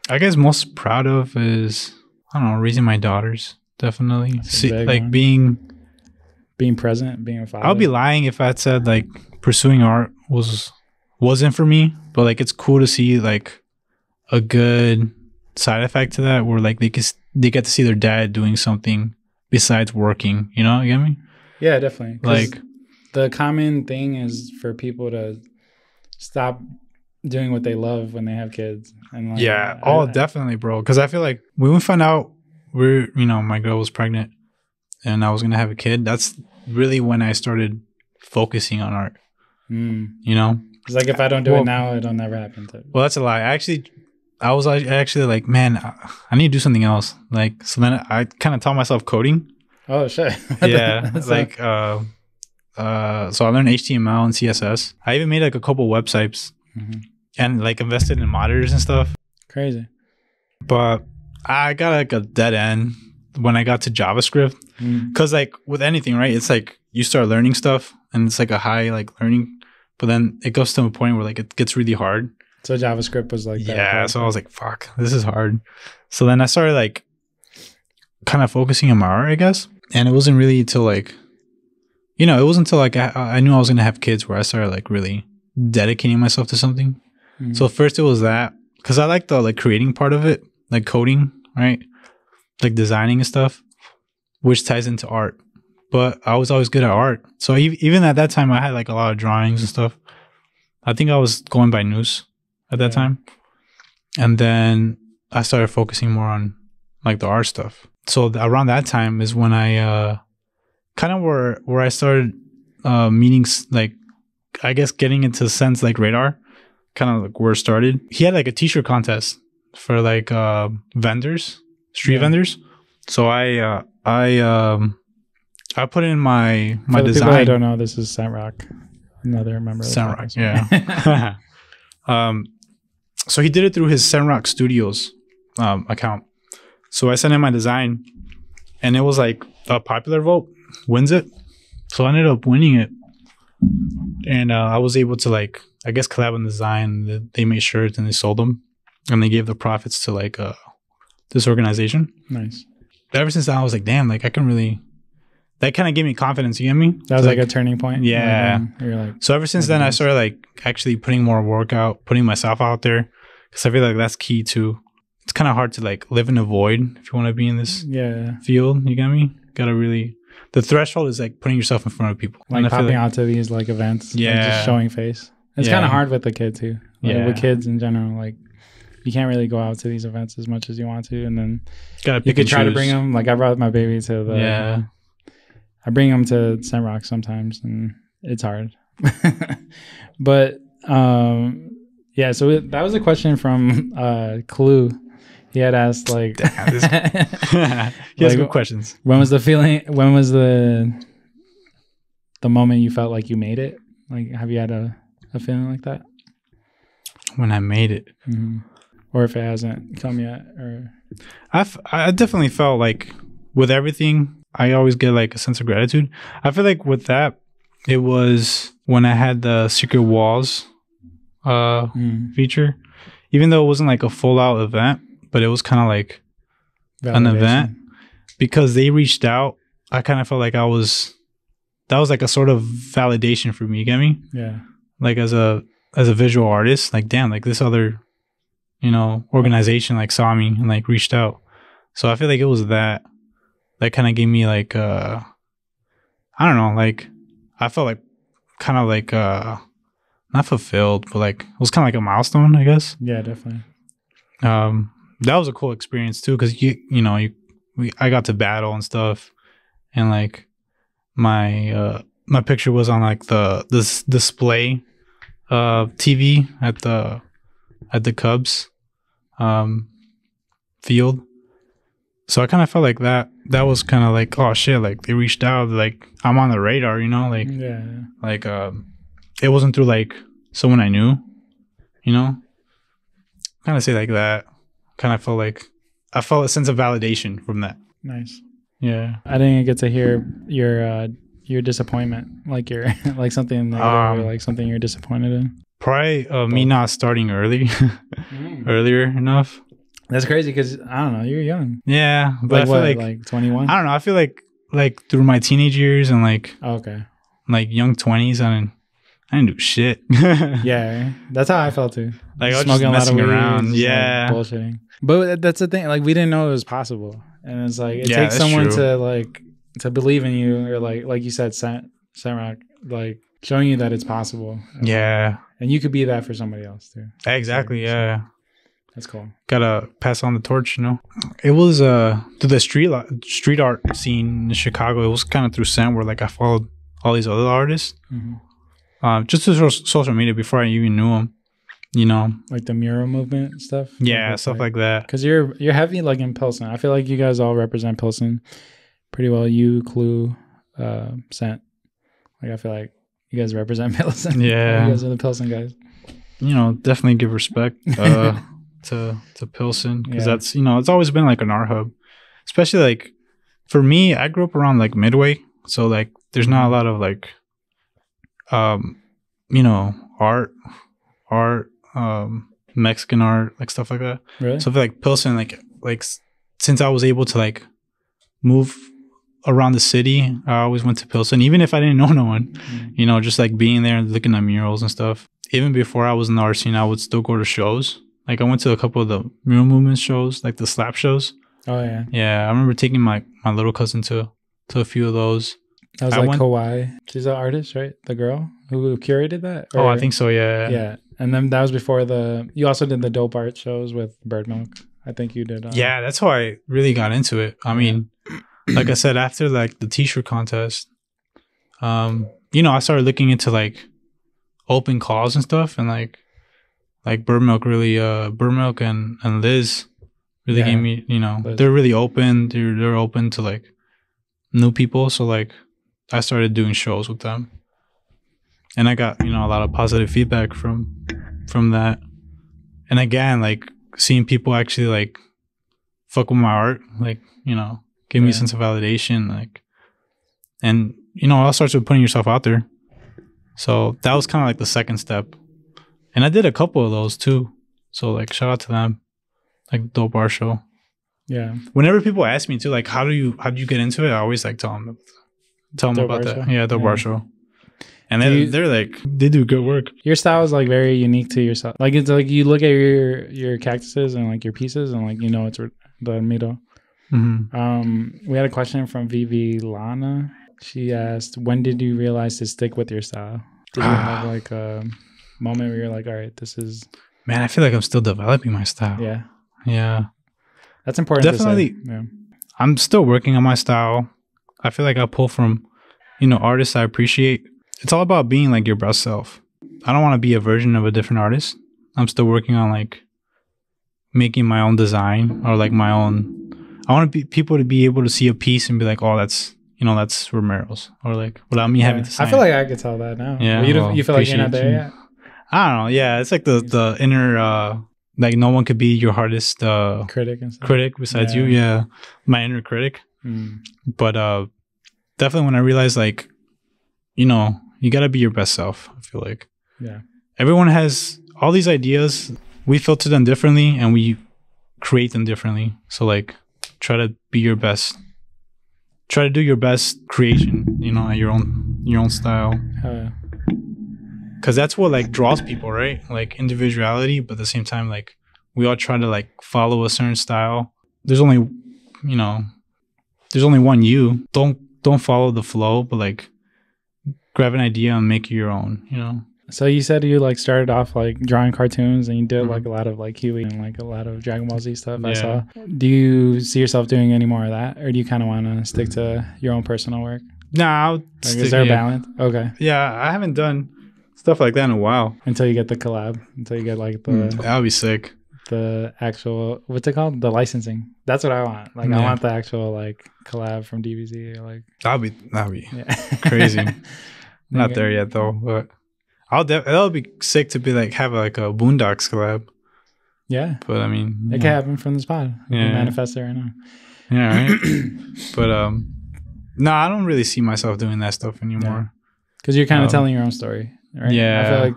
I guess most proud of is, I don't know, raising my daughters. Definitely, like being present, being a father. I'll be lying if I had said like pursuing art wasn't for me, but like it's cool to see like a good side effect to that, where like they get to see their dad doing something besides working. You get me? Yeah, definitely. Like the common thing is for people to stop doing what they love when they have kids. And like, definitely, bro. Because I feel like when we found out my girl was pregnant and I was gonna have a kid, that's really when I started focusing on art. It's like if I don't do it now, it'll never happen. Well, that's a lie. I was actually like, man, I need to do something else. Like, so then I kind of taught myself coding. Oh shit! Yeah, like so I learned HTML and CSS. I even made like a couple websites and like invested in monitors and stuff. Crazy. But I got like a dead end when I got to JavaScript. Because like with anything, right? It's like you start learning stuff and it's like a high like learning, but then it goes to a point where like it gets really hard. So JavaScript was like that. Yeah. So I was like, fuck, this is hard. So then I started like kind of focusing on my art, I guess. And it wasn't really until like, it wasn't until like I knew I was going to have kids where I started like really dedicating myself to something. So first it was that, because I like the like creating part of it, like coding, right? Like designing and stuff, which ties into art. But I was always good at art. So even at that time, I had like a lot of drawings and stuff. I think I was going by Noose at that time. And then I started focusing more on like the art stuff. So around that time is when I kind of where I started meeting, like, I guess getting into Sense like Radar, kind of like where it started. He had like a t-shirt contest for like vendors, street vendors. So I put in my For the design. people I don't know, this is Sentrocks, another member of Sentrocks, yeah. So he did it through his Sentrocks Studios account. So I sent in my design, and it was like a popular vote wins it. So I ended up winning it, and I was able to like, I guess, collab on the design. They made shirts and they sold them, and they gave the profits to like this organization. Nice. Ever since then, I was like, damn, like I can really. That kind of gave me confidence. You get me? That was like a turning point. Yeah. Like, you're like, so ever since then, I started like actually putting more work out, putting myself out there, because I feel like that's key too. It's kind of hard to like live in a void if you want to be in this field. You get me? Gotta really. The threshold is like putting yourself in front of people, like popping out to these like events, like just showing face. It's kind of hard with the kid too. Like, with kids in general, like you can't really go out to these events as much as you want to, and then you could try to bring them. Like I brought my baby to the. I bring them to Sentrocks sometimes, and it's hard. But so that was a question from Clue. He had asked like, he has good questions. When was the feeling? When was the moment you felt like you made it? Like, have you had a feeling like that? When I made it, or if it hasn't come yet, or I definitely felt like with everything. I always get like a sense of gratitude. I feel like with that, it was when I had the Secret Walls feature. Even though it wasn't like a full out event, but it was kind of like an event because they reached out. I kind of felt like that was like a sort of validation for me. You get me? Yeah. Like as a visual artist, like damn, like this other, organization like saw me and like reached out. So I feel like it was that kind of gave me like I don't know, like I felt like kind of like not fulfilled, but like it was kind of like a milestone, I guess. Yeah, definitely. That was a cool experience too, because I got to battle and stuff, and like my picture was on like this display TV at the Cubs field. So I kind of felt like that was kind of like, oh shit, like they reached out, like I'm on the radar, like like it wasn't through like someone I knew, kind of say like that. Kind of felt like I felt a sense of validation from that. Nice. Yeah. I didn't get to hear your disappointment, like your like something negative or like something you're disappointed in. Probably me not starting earlier enough. That's crazy because I don't know, you're young. Yeah, but like I feel like 21. I don't know. I feel like through my teenage years and like like young 20s, I didn't do shit. Yeah, that's how I felt too. Like I was smoking just messing around. Yeah, like bullshitting. But that's the thing. Like we didn't know it was possible, and it's like it takes someone to believe in you, or like you said, Sentrocks, like showing you that it's possible. Yeah, and you could be that for somebody else too. Exactly. Yeah. That's cool. Gotta pass on the torch, It was through the street art scene in Chicago. It was kind of through Sen where like I followed all these other artists, just through social media before I even knew them. Like the mural movement and stuff. Yeah, stuff like that. Because you're heavy like in Pilsen. I feel like you guys all represent Pilsen pretty well. You, Clue, Scent, Like I feel like you guys represent Pilsen. Yeah. You guys are the Pilsen guys. You know, definitely give respect to Pilsen, because that's, you know, it's always been like an art hub. Especially like for me, I grew up around like Midway, so like there's not a lot of like you know, art, Mexican art, like stuff like that. Really? So I feel like Pilsen, like since I was able to like move around the city, I always went to Pilsen, even if I didn't know no one. You know, just like being there and looking at murals and stuff. Even before I was in the art scene, I would still go to shows. Like I went to a couple of the mural movement shows, like the slap shows. Oh yeah. Yeah, I remember taking my little cousin to a few of those. That was like Kawhi. She's an artist, right? The girl who curated that? Or, I think so, yeah. Yeah. And then that was before you also did the dope art shows with Bird Milk. I think you did. Yeah, that's how I really got into it. I mean, like I said, after like the t-shirt contest, you know, I started looking into like open calls and stuff, and like Bird Milk really, Bird Milk and Liz really gave me, you know, Liz. They're really open. They're open to like new people. So like I started doing shows with them, and I got, you know, a lot of positive feedback from that. And again, like seeing people actually like fuck with my art, like, you know, give me a sense of validation, like, and you know, it all starts with putting yourself out there. So that was kind of like the second step, and I did a couple of those too. So like shout out to them, like Dope Art Show. Yeah. Whenever people ask me too, like how do you get into it, I always like tell them about that. Show? Yeah, Dope Art Show. And they're like, they do good work. Your style is like very unique to yourself. Like it's like you look at your cactuses and like your pieces, and like, you know, it's the Ramiro. We had a question from Vivi Lana. She asked, when did you realize to stick with your style? Did you have like a moment where you're like, all right, this is... Man, I feel like I'm still developing my style. Yeah. Yeah. That's important. Definitely. To say. Yeah. I'm still working on my style. I feel like I pull from, you know, artists I appreciate. It's all about being like your best self. I don't want to be a version of a different artist. I'm still working on like making my own design, or like my own... I want people to be able to see a piece and be like, oh, that's, you know, that's Ramiro's, or like without me having to sign. I feel like I could tell that now. Yeah. Well, you feel like you're not there yet? I don't know. Yeah. It's like the inner, like no one could be your hardest critic besides you. Yeah. My inner critic. But definitely when I realized, like, you know, you got to be your best self, I feel like. Yeah. Everyone has all these ideas. We filter them differently and we create them differently. So like try to be your best. Try to do your best creation, you know, at your own style. Because that's what like draws people, right? Like individuality, but at the same time, like we all try to like follow a certain style. There's only, you know, there's only one you. Don't follow the flow, but like grab an idea and make it your own, you know? So you said you like started off like drawing cartoons, and you did like a lot of like Huey and like a lot of Dragon Ball Z stuff. I saw. Do you see yourself doing any more of that, or do you kind of want to stick to your own personal work? No, is there a balance? Okay. Yeah, I haven't done stuff like that in a while. Until you get the collab. Until you get like the... That'll be sick. The actual... What's it called? The licensing. That's what I want. Like, I want the actual like collab from DBZ. Or, like... That'll be crazy. Not there yet though, but that'll be sick to be like have like a Boondocks collab. Yeah. But I mean... It can happen from the spot. Yeah. Manifest it right now. Yeah, right? But no, I don't really see myself doing that stuff anymore. Because you're kind of telling your own story, right? Yeah. I feel like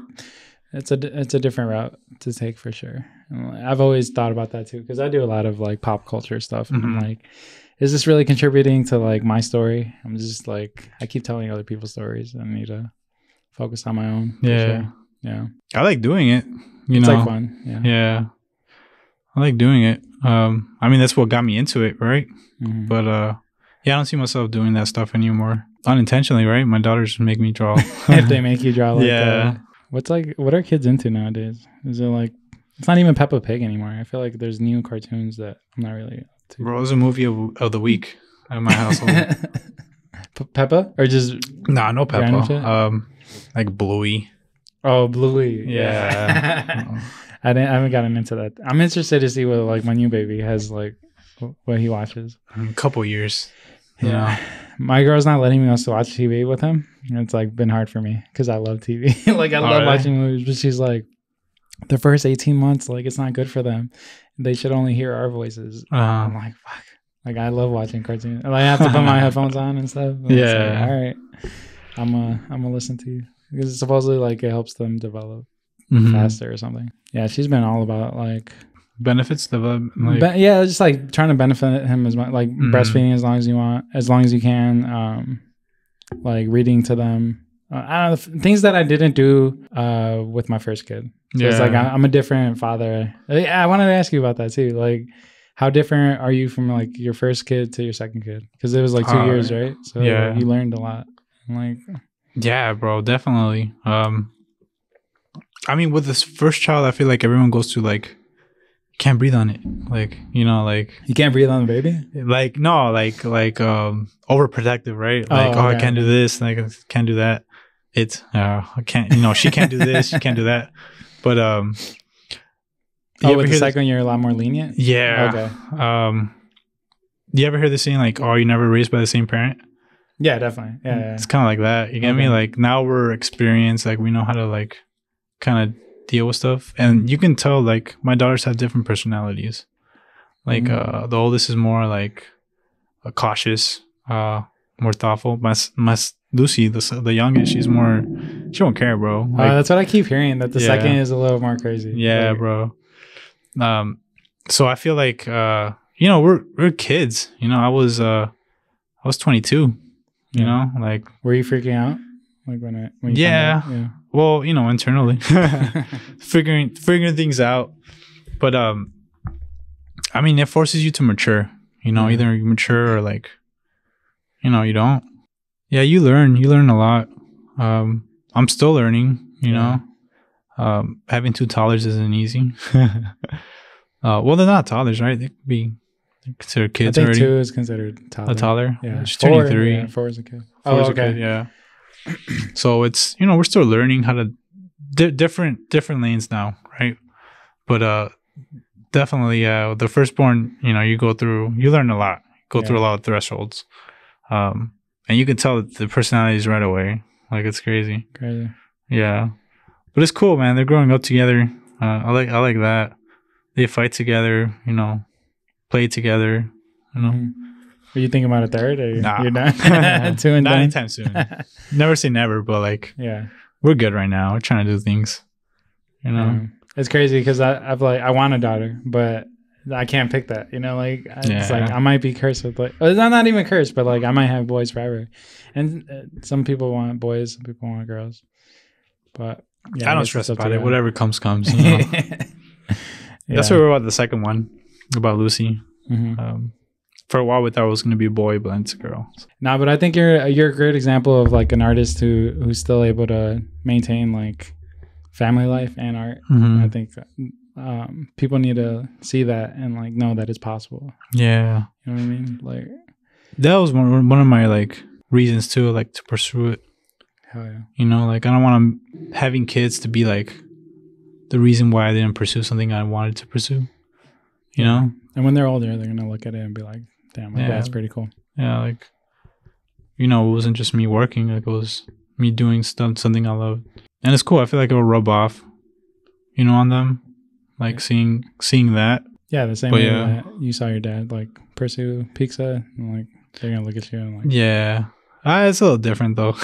it's a different route to take for sure. And I've always thought about that too, because I do a lot of like pop culture stuff, and I'm like, is this really contributing to like my story? I'm just like, I keep telling other people's stories. I need to focus on my own. Yeah. Sure. Yeah. I like doing it. It's like fun. Yeah. Yeah. I like doing it. I mean, that's what got me into it, right? But yeah, I don't see myself doing that stuff anymore. Unintentionally, right? My daughters make me draw. If they make you draw, like, what are kids into nowadays? Is it like, it's not even Peppa Pig anymore. I feel like there's new cartoons that I'm not really up to. Bro, it was a movie of the week at my household. Peppa? Or just... Nah, no Peppa. Like Bluey. Oh, Bluey. Yeah. I haven't gotten into that. I'm interested to see what like my new baby has, like what he watches. A couple years. Yeah. my girl's not letting us watch TV with him. It's like been hard for me because I love TV. Like I love watching movies, but she's like, the first 18 months, like it's not good for them. They should only hear our voices. I'm like, fuck. Like I love watching cartoons. Like, I have to put my headphones on and stuff. And yeah. Like, all right. I'm gonna listen to you because supposedly like it helps them develop faster or something. Yeah, she's been all about like benefits develop. Like, yeah, just like trying to benefit him as much, like breastfeeding as long as you want, as long as you can. Like reading to them. I don't know, things that I didn't do with my first kid. So it's like I'm a different father. I wanted to ask you about that too. Like, how different are you from like your first kid to your second kid? Because it was like 2 years, right? So like, you learned a lot. Like, yeah, bro, definitely. I mean, with this first child, I feel like everyone goes through like, can't breathe on it, like, you know, like you can't breathe on the baby. Like no, like overprotective, right? Like I can't do this, like I can't do that. It's I can't, you know, she can't do this, she can't do that. But with the second you're a lot more lenient. Yeah. Okay. Do you ever hear this saying like, "Oh, you never raised by the same parent"? Yeah, definitely. Yeah. It's kind of like that. You get me? Like now we're experienced, like we know how to like kind of deal with stuff, and you can tell like my daughters have different personalities. Like the oldest is more like cautious, more thoughtful. My Lucy, the youngest, she won't care, bro. Like, that's what I keep hearing. That the second is a little more crazy. Yeah, like, bro. So I feel like you know, we're kids. You know, I was 22. You know, like, were you freaking out? Like when you yeah. Well, you know, internally figuring things out. But I mean, it forces you to mature. You know, either you mature or like, you know, you don't. Yeah, you learn a lot. I'm still learning, you know. Having 2 toddlers isn't easy. Well, they're not toddlers, right? They could be considered kids already. I think 2 is considered toddler. A toddler? Yeah. She's turning 3. Yeah, 4 is a kid. 4 is a kid, yeah. So it's, you know, we're still learning how to different lanes now, right? But definitely, the firstborn, you know, you learn a lot. Go through a lot of thresholds. And you can tell the personalities right away. Like, it's crazy. Yeah. But it's cool, man. They're growing up together. I like that. They fight together, you know, play together, you know. Are you thinking about a third? Or nah. You're done? 2 and not done? anytime soon. Never say never, but like, we're good right now. We're trying to do things, you know. It's crazy because I want a daughter, but I can't pick that, you know, like it's like I might be cursed with like, I'm not even cursed, but like I might have boys forever, and some people want boys, some people want girls, but I don't stress about it. Whatever comes, you know? That's what we're about the second one, about Lucy. For a while we thought it was going to be a boy, but it's a girl. No, but I think you're a great example of like an artist who's still able to maintain like family life and art. I think people need to see that and like know that it's possible. Yeah, you know what I mean. Like that was one of my like reasons too, like to pursue it. Hell yeah. You know, like I don't want having kids to be like the reason why I didn't pursue something I wanted to pursue. You know, and when they're older, they're gonna look at it and be like, "Damn, my dad's pretty cool." Yeah, like, you know, it wasn't just me working; like it was me doing something I loved, and it's cool. I feel like it will rub off, you know, on them. Like seeing that. Yeah, the same way that you saw your dad like pursue pizza, and like they're gonna look at you and like. Yeah, it's a little different though.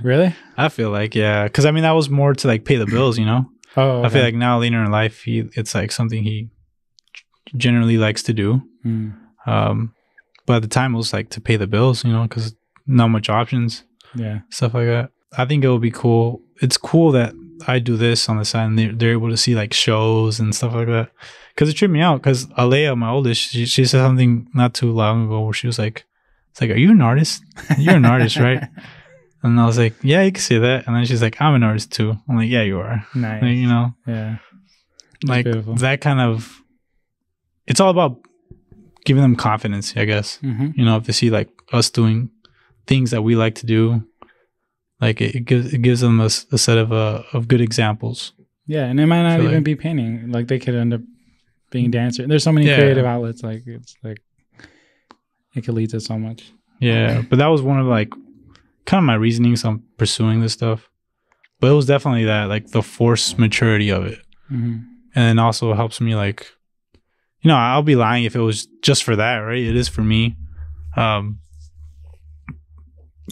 Really? I feel like because I mean that was more to like pay the bills, you know. Oh. Okay. I feel like now later in life, it's like something he generally likes to do. But at the time it was like to pay the bills, you know, because not much options. Yeah. Stuff like that. I think it will be cool. It's cool that I do this on the side and they're able to see like shows and stuff like that. Because it tripped me out because Alea, my oldest, she said something not too long ago where she was like, it's like, are you an artist? You're an artist, right? And I was like, yeah, you can say that. And then she's like, I'm an artist too. I'm like, yeah, you are. Nice. Like, you know? Yeah. Like beautiful. That kind of, it's all about giving them confidence, I guess. You know, if they see like us doing things that we like to do, like it gives them a set of good examples. Yeah, and it might not even be painting. Like they could end up being dancer. There's so many creative outlets. Like it's like it could lead to so much. Yeah, but that was one of like kind of my reasonings on pursuing this stuff. But it was definitely that, like the forced maturity of it. And it also helps me, like, you know, I'll be lying if it was just for that, right? It is for me. And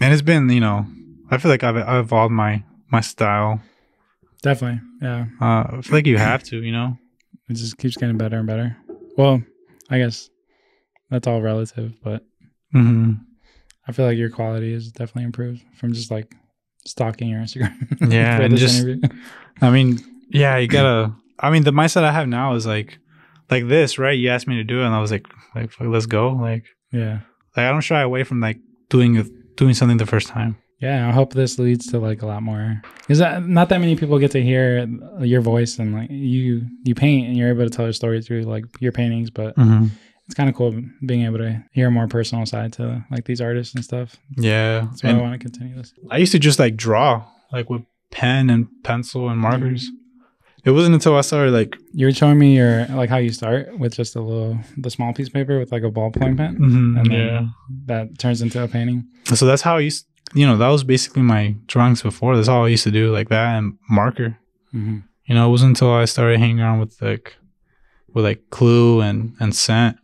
it's been, you know, I feel like I've evolved my style. Definitely, yeah. I feel like you have to, you know? It just keeps getting better and better. Well, I guess that's all relative, but I feel like your quality is definitely improved from just like stalking your Instagram. Yeah, for and this just, interview. I mean, yeah, you gotta, I mean, the mindset I have now is like this, right? You asked me to do it and I was like, fuck, let's go. Like, yeah. Like I don't shy away from like doing something the first time. Yeah, I hope this leads to like a lot more. Because not that many people get to hear your voice and like you paint and you're able to tell your story through like your paintings. But it's kind of cool being able to hear a more personal side to like these artists and stuff. Yeah, that's why I want to continue this. I used to just like draw like with pen and pencil and markers. It wasn't until I started like you were showing me your like how you start with just the small piece of paper with like a ballpoint pen, and then that turns into a painting. So that's how I used. You know, that was basically my drawings before. That's all I used to do, like that and marker. You know, it wasn't until I started hanging around with Clue and Scent,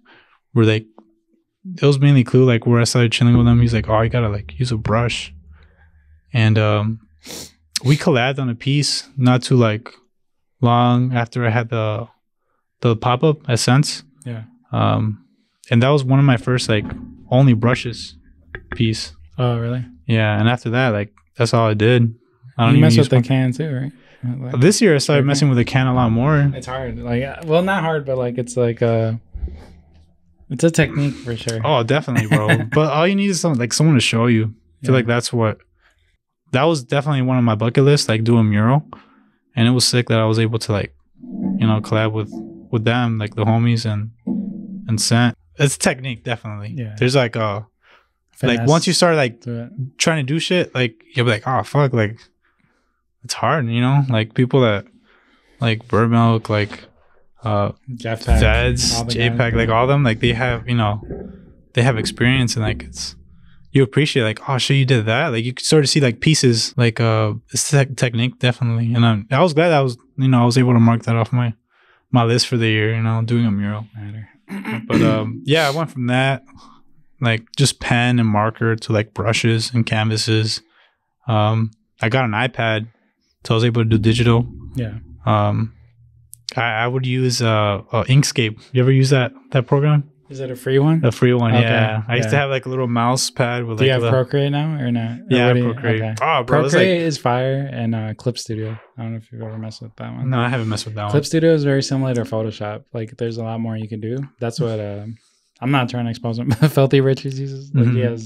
where like it was mainly Clue, like where I started chilling with him. He's like, "Oh, you gotta like use a brush," and we collabed on a piece not too like long after I had the pop up at Sense. Yeah. And that was one of my first like only brushes piece. Oh, really? Yeah, and after that, like that's all I did. I don't you even mess with the one. can too, right? Like, this year I started messing with the can a lot more. It's hard, like well, not hard, but like it's like it's a technique for sure. Oh, definitely, bro. But all you need is someone to show you. I feel like that was definitely one of my bucket lists, like do a mural, and it was sick that I was able to like, you know, collab with them, like the homies and Scent. It's technique, definitely. Yeah. There's like finesse. Like once you start like trying to do shit, like you'll be like, oh fuck, like it's hard, you know? Like people that like Bird Milk, like Jeff Feds, JPEG, like all of them, like they have, you know, they have experience and like it's you appreciate like, oh shit, you did that. Like you could sort of see like pieces, like it's technique definitely. And I was glad I was able to mark that off my list for the year, you know, doing a mural. But yeah, I went from that like just pen and marker to like brushes and canvases. I got an iPad, so I was able to do digital. Yeah. I would use Inkscape. You ever use that program? Is it a free one? A free one, okay. Yeah. I used to have like a little mouse pad with. Do you have Procreate now or not? Yeah, Procreate. Okay. Oh, bro, Procreate is fire, and Clip Studio. I don't know if you've ever messed with that one. No, I haven't messed with that one. Clip Studio is very similar to Photoshop. Like, there's a lot more you can do. That's what I'm not trying to expose him. Filthy Richards uses. Like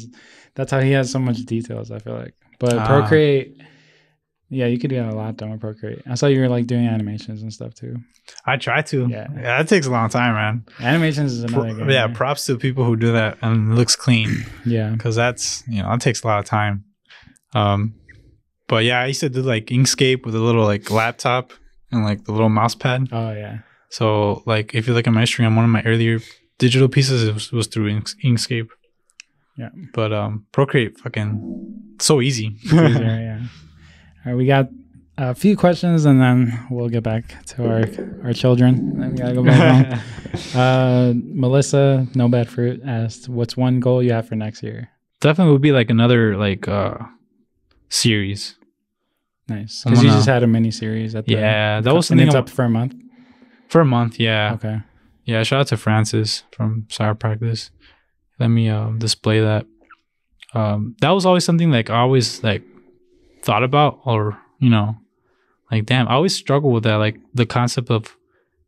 that's how he has so much details. I feel like, but Procreate. Yeah, you could do a lot done with Procreate. I saw you were like doing animations and stuff too. I try to. Yeah, that takes a long time, man. Animations is another game. Yeah, props to people who do that and it looks clean. Yeah, because that's that takes a lot of time. But yeah, I used to do like Inkscape with a little like laptop and like the little mouse pad. Oh yeah. So like if you look at my Instagram, one of my earlier digital pieces was through Inkscape. Yeah. But Procreate fucking so easy. It's easier, yeah. All right, we got a few questions and then we'll get back to our children. Then we gotta go back home. Melissa, No Bad Fruit, asked, "What's one goal you have for next year?" Definitely would be like another like series. Nice, because you just had a mini series at the that was something. It's up for a month. For a month, yeah. Okay. Yeah, shout out to Francis from Chiropractic. Let me display that. That was always something like I always like thought about, or like damn, I always struggle with that, like the concept of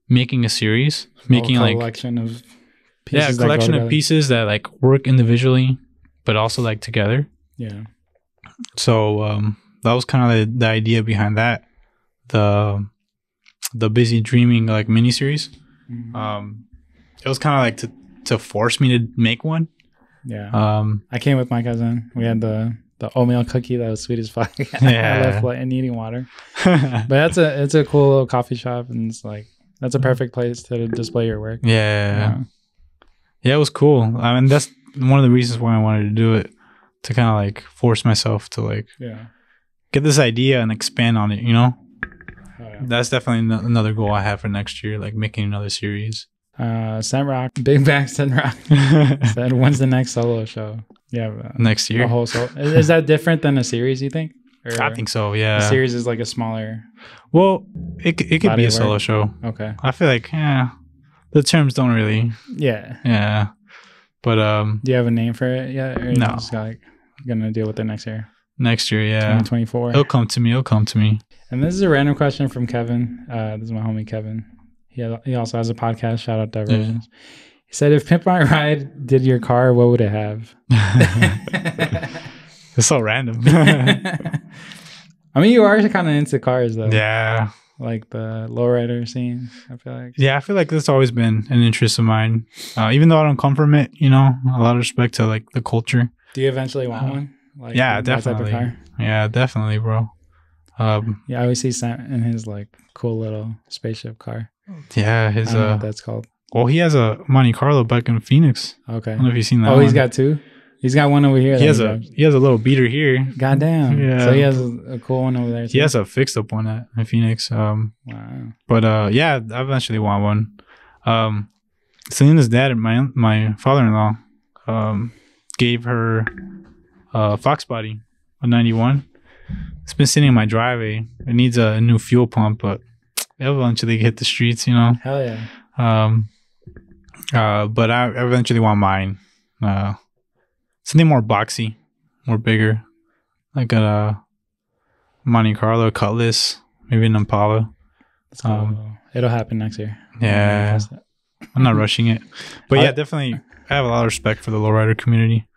making a series, making like collection of pieces, a collection of pieces that like work individually but also like together. Yeah. So that was kind of the idea behind that, the Busy Dreaming like miniseries. It was kind of like to force me to make one. Yeah. I came with my cousin. We had the oatmeal cookie that was sweet as fuck. Yeah. I left and eating water. But it's a cool little coffee shop, and it's like that's a perfect place to display your work. Yeah. Yeah, it was cool. I mean, that's one of the reasons why I wanted to do it, to kind of like force myself to like get this idea and expand on it, you know. That's definitely another goal I have for next year, like making another series. Sentrocks, Big Back Sentrocks said, when's the next solo show? Yeah, next year. A whole solo. Is that different than a series, you think? Or I think so, yeah. A series is like a smaller. Well, it could be a solo show. Okay. I feel like, the terms don't really. Yeah. Yeah. But do you have a name for it yet? Or no. Just like gonna deal with it next year. Next year, yeah. 2024. It'll come to me. And this is a random question from Kevin. This is my homie Kevin. He also has a podcast. Shout out Diversions. Yeah. He said, if Pimp My Ride did your car, what would it have? It's so random. I mean, you are kind of into cars, though. Yeah. Like the lowrider scene, I feel like. Yeah, I feel like that's always been an interest of mine. Even though I don't come from it, you know, a lot of respect to like the culture. Do you eventually want one? Like, yeah, definitely. Type of car? Yeah, definitely, bro. Yeah, I always see Sam in his like cool little spaceship car. Yeah, his I don't know what that's called. Well, he has a Monte Carlo back in Phoenix. Okay. I don't know if you've seen that. Oh, he's got two. He's got one over here. He has a little beater here. Goddamn. Yeah. So he has a cool one over there too. He has a fixed up one in Phoenix. Wow. But yeah, I eventually want one. Selena's dad, my father-in-law, gave her a Fox body, a 91. It's been sitting in my driveway. It needs a new fuel pump, but it'll eventually hit the streets, you know. Hell yeah. But I eventually want mine. Something more boxy, more bigger, like a Monte Carlo Cutlass, maybe an Impala. It'll happen next year. Yeah, I'm not rushing it, but yeah, definitely. I have a lot of respect for the lowrider community.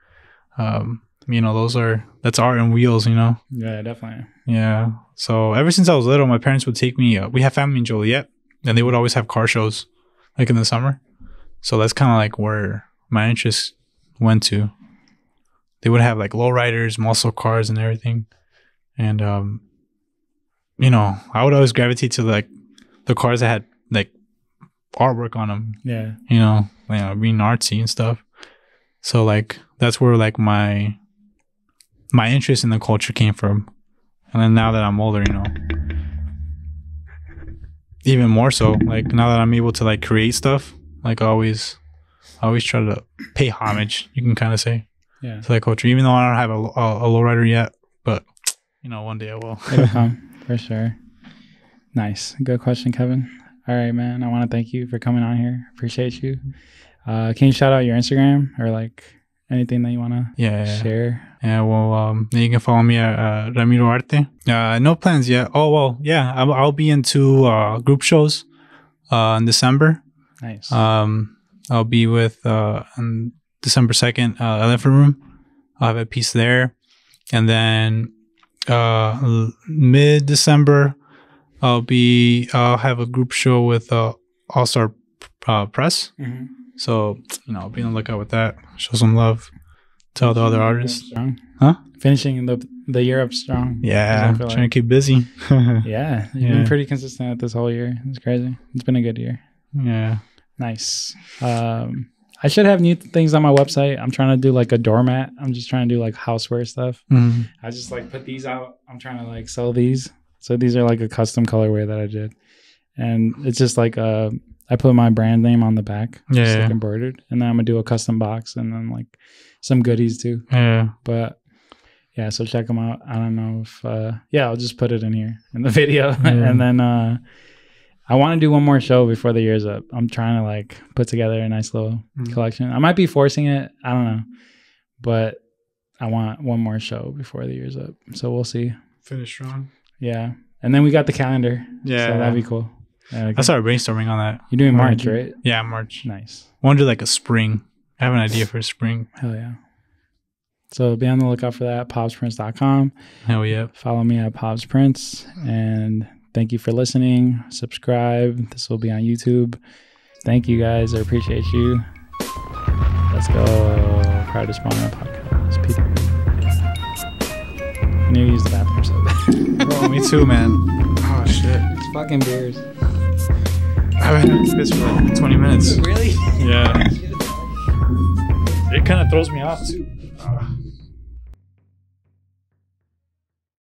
You know, that's art and wheels. You know. Yeah, definitely. Yeah. So ever since I was little, my parents would take me. We have family in Joliet, and they would always have car shows, like in the summer. So that's kind of like where my interest went to. They would have like lowriders, muscle cars, and everything. And you know, I would always gravitate to like the cars that had like artwork on them. Yeah. You know, being artsy and stuff. So like that's where like my interest in the culture came from. And then now that I'm older, you know, even more so, like now that I'm able to like create stuff, like I always try to pay homage, you can kind of say, to that culture, even though I don't have a lowrider yet, but you know, one day I will. It'll come for sure. Nice. Good question, Kevin. All right, man. I want to thank you for coming on here. Appreciate you. Can you shout out your Instagram or like anything that you want to share? Yeah, well, you can follow me at Ramiro Arte. No plans yet. Oh, well, yeah, I'll be into group shows in December. Nice. I'll be with on December 2nd, Elephant Room. I'll have a piece there. And then mid-December, I'll have a group show with All-Star Press. Mm-hmm. So, you know, be on the lookout with that. Show some love to all the other artists. Huh? Finishing the year up strong. Yeah, trying to keep busy. Yeah, you've been pretty consistent at this whole year. It's crazy. It's been a good year. Yeah. Nice. I should have new things on my website. I'm trying to do like a doormat. I'm just trying to do like houseware stuff. Mm-hmm. I just like put these out. I'm trying to like sell these. So these are like a custom colorway that I did. And it's just like I put my brand name on the back, just like embroidered, and then I'm gonna do a custom box and then like some goodies too. Yeah. But yeah, so check them out. I don't know if I'll just put it in here in the video, and then I want to do one more show before the year's up. I'm trying to like put together a nice little collection. I might be forcing it. I don't know, but I want one more show before the year's up. So we'll see. Finish strong. Yeah, and then we got the calendar. Yeah, so that'd be cool. I started brainstorming on that. You're doing March, right? Yeah, March. Nice. I want to do like a spring. I have an idea for a spring. Hell yeah. So be on the lookout for that. PabsPrints.com. Hell yeah. Follow me at Pabs Prints. And thank you for listening. Subscribe. This will be on YouTube. Thank you guys. I appreciate you. Let's go. Proud to spawn on a podcast. Peter. I need to use the bathroom so bad. Oh, me too, man. Oh, shit. It's fucking beers. I've been at this for like 20 minutes. Really? Yeah. it kind of throws me off too.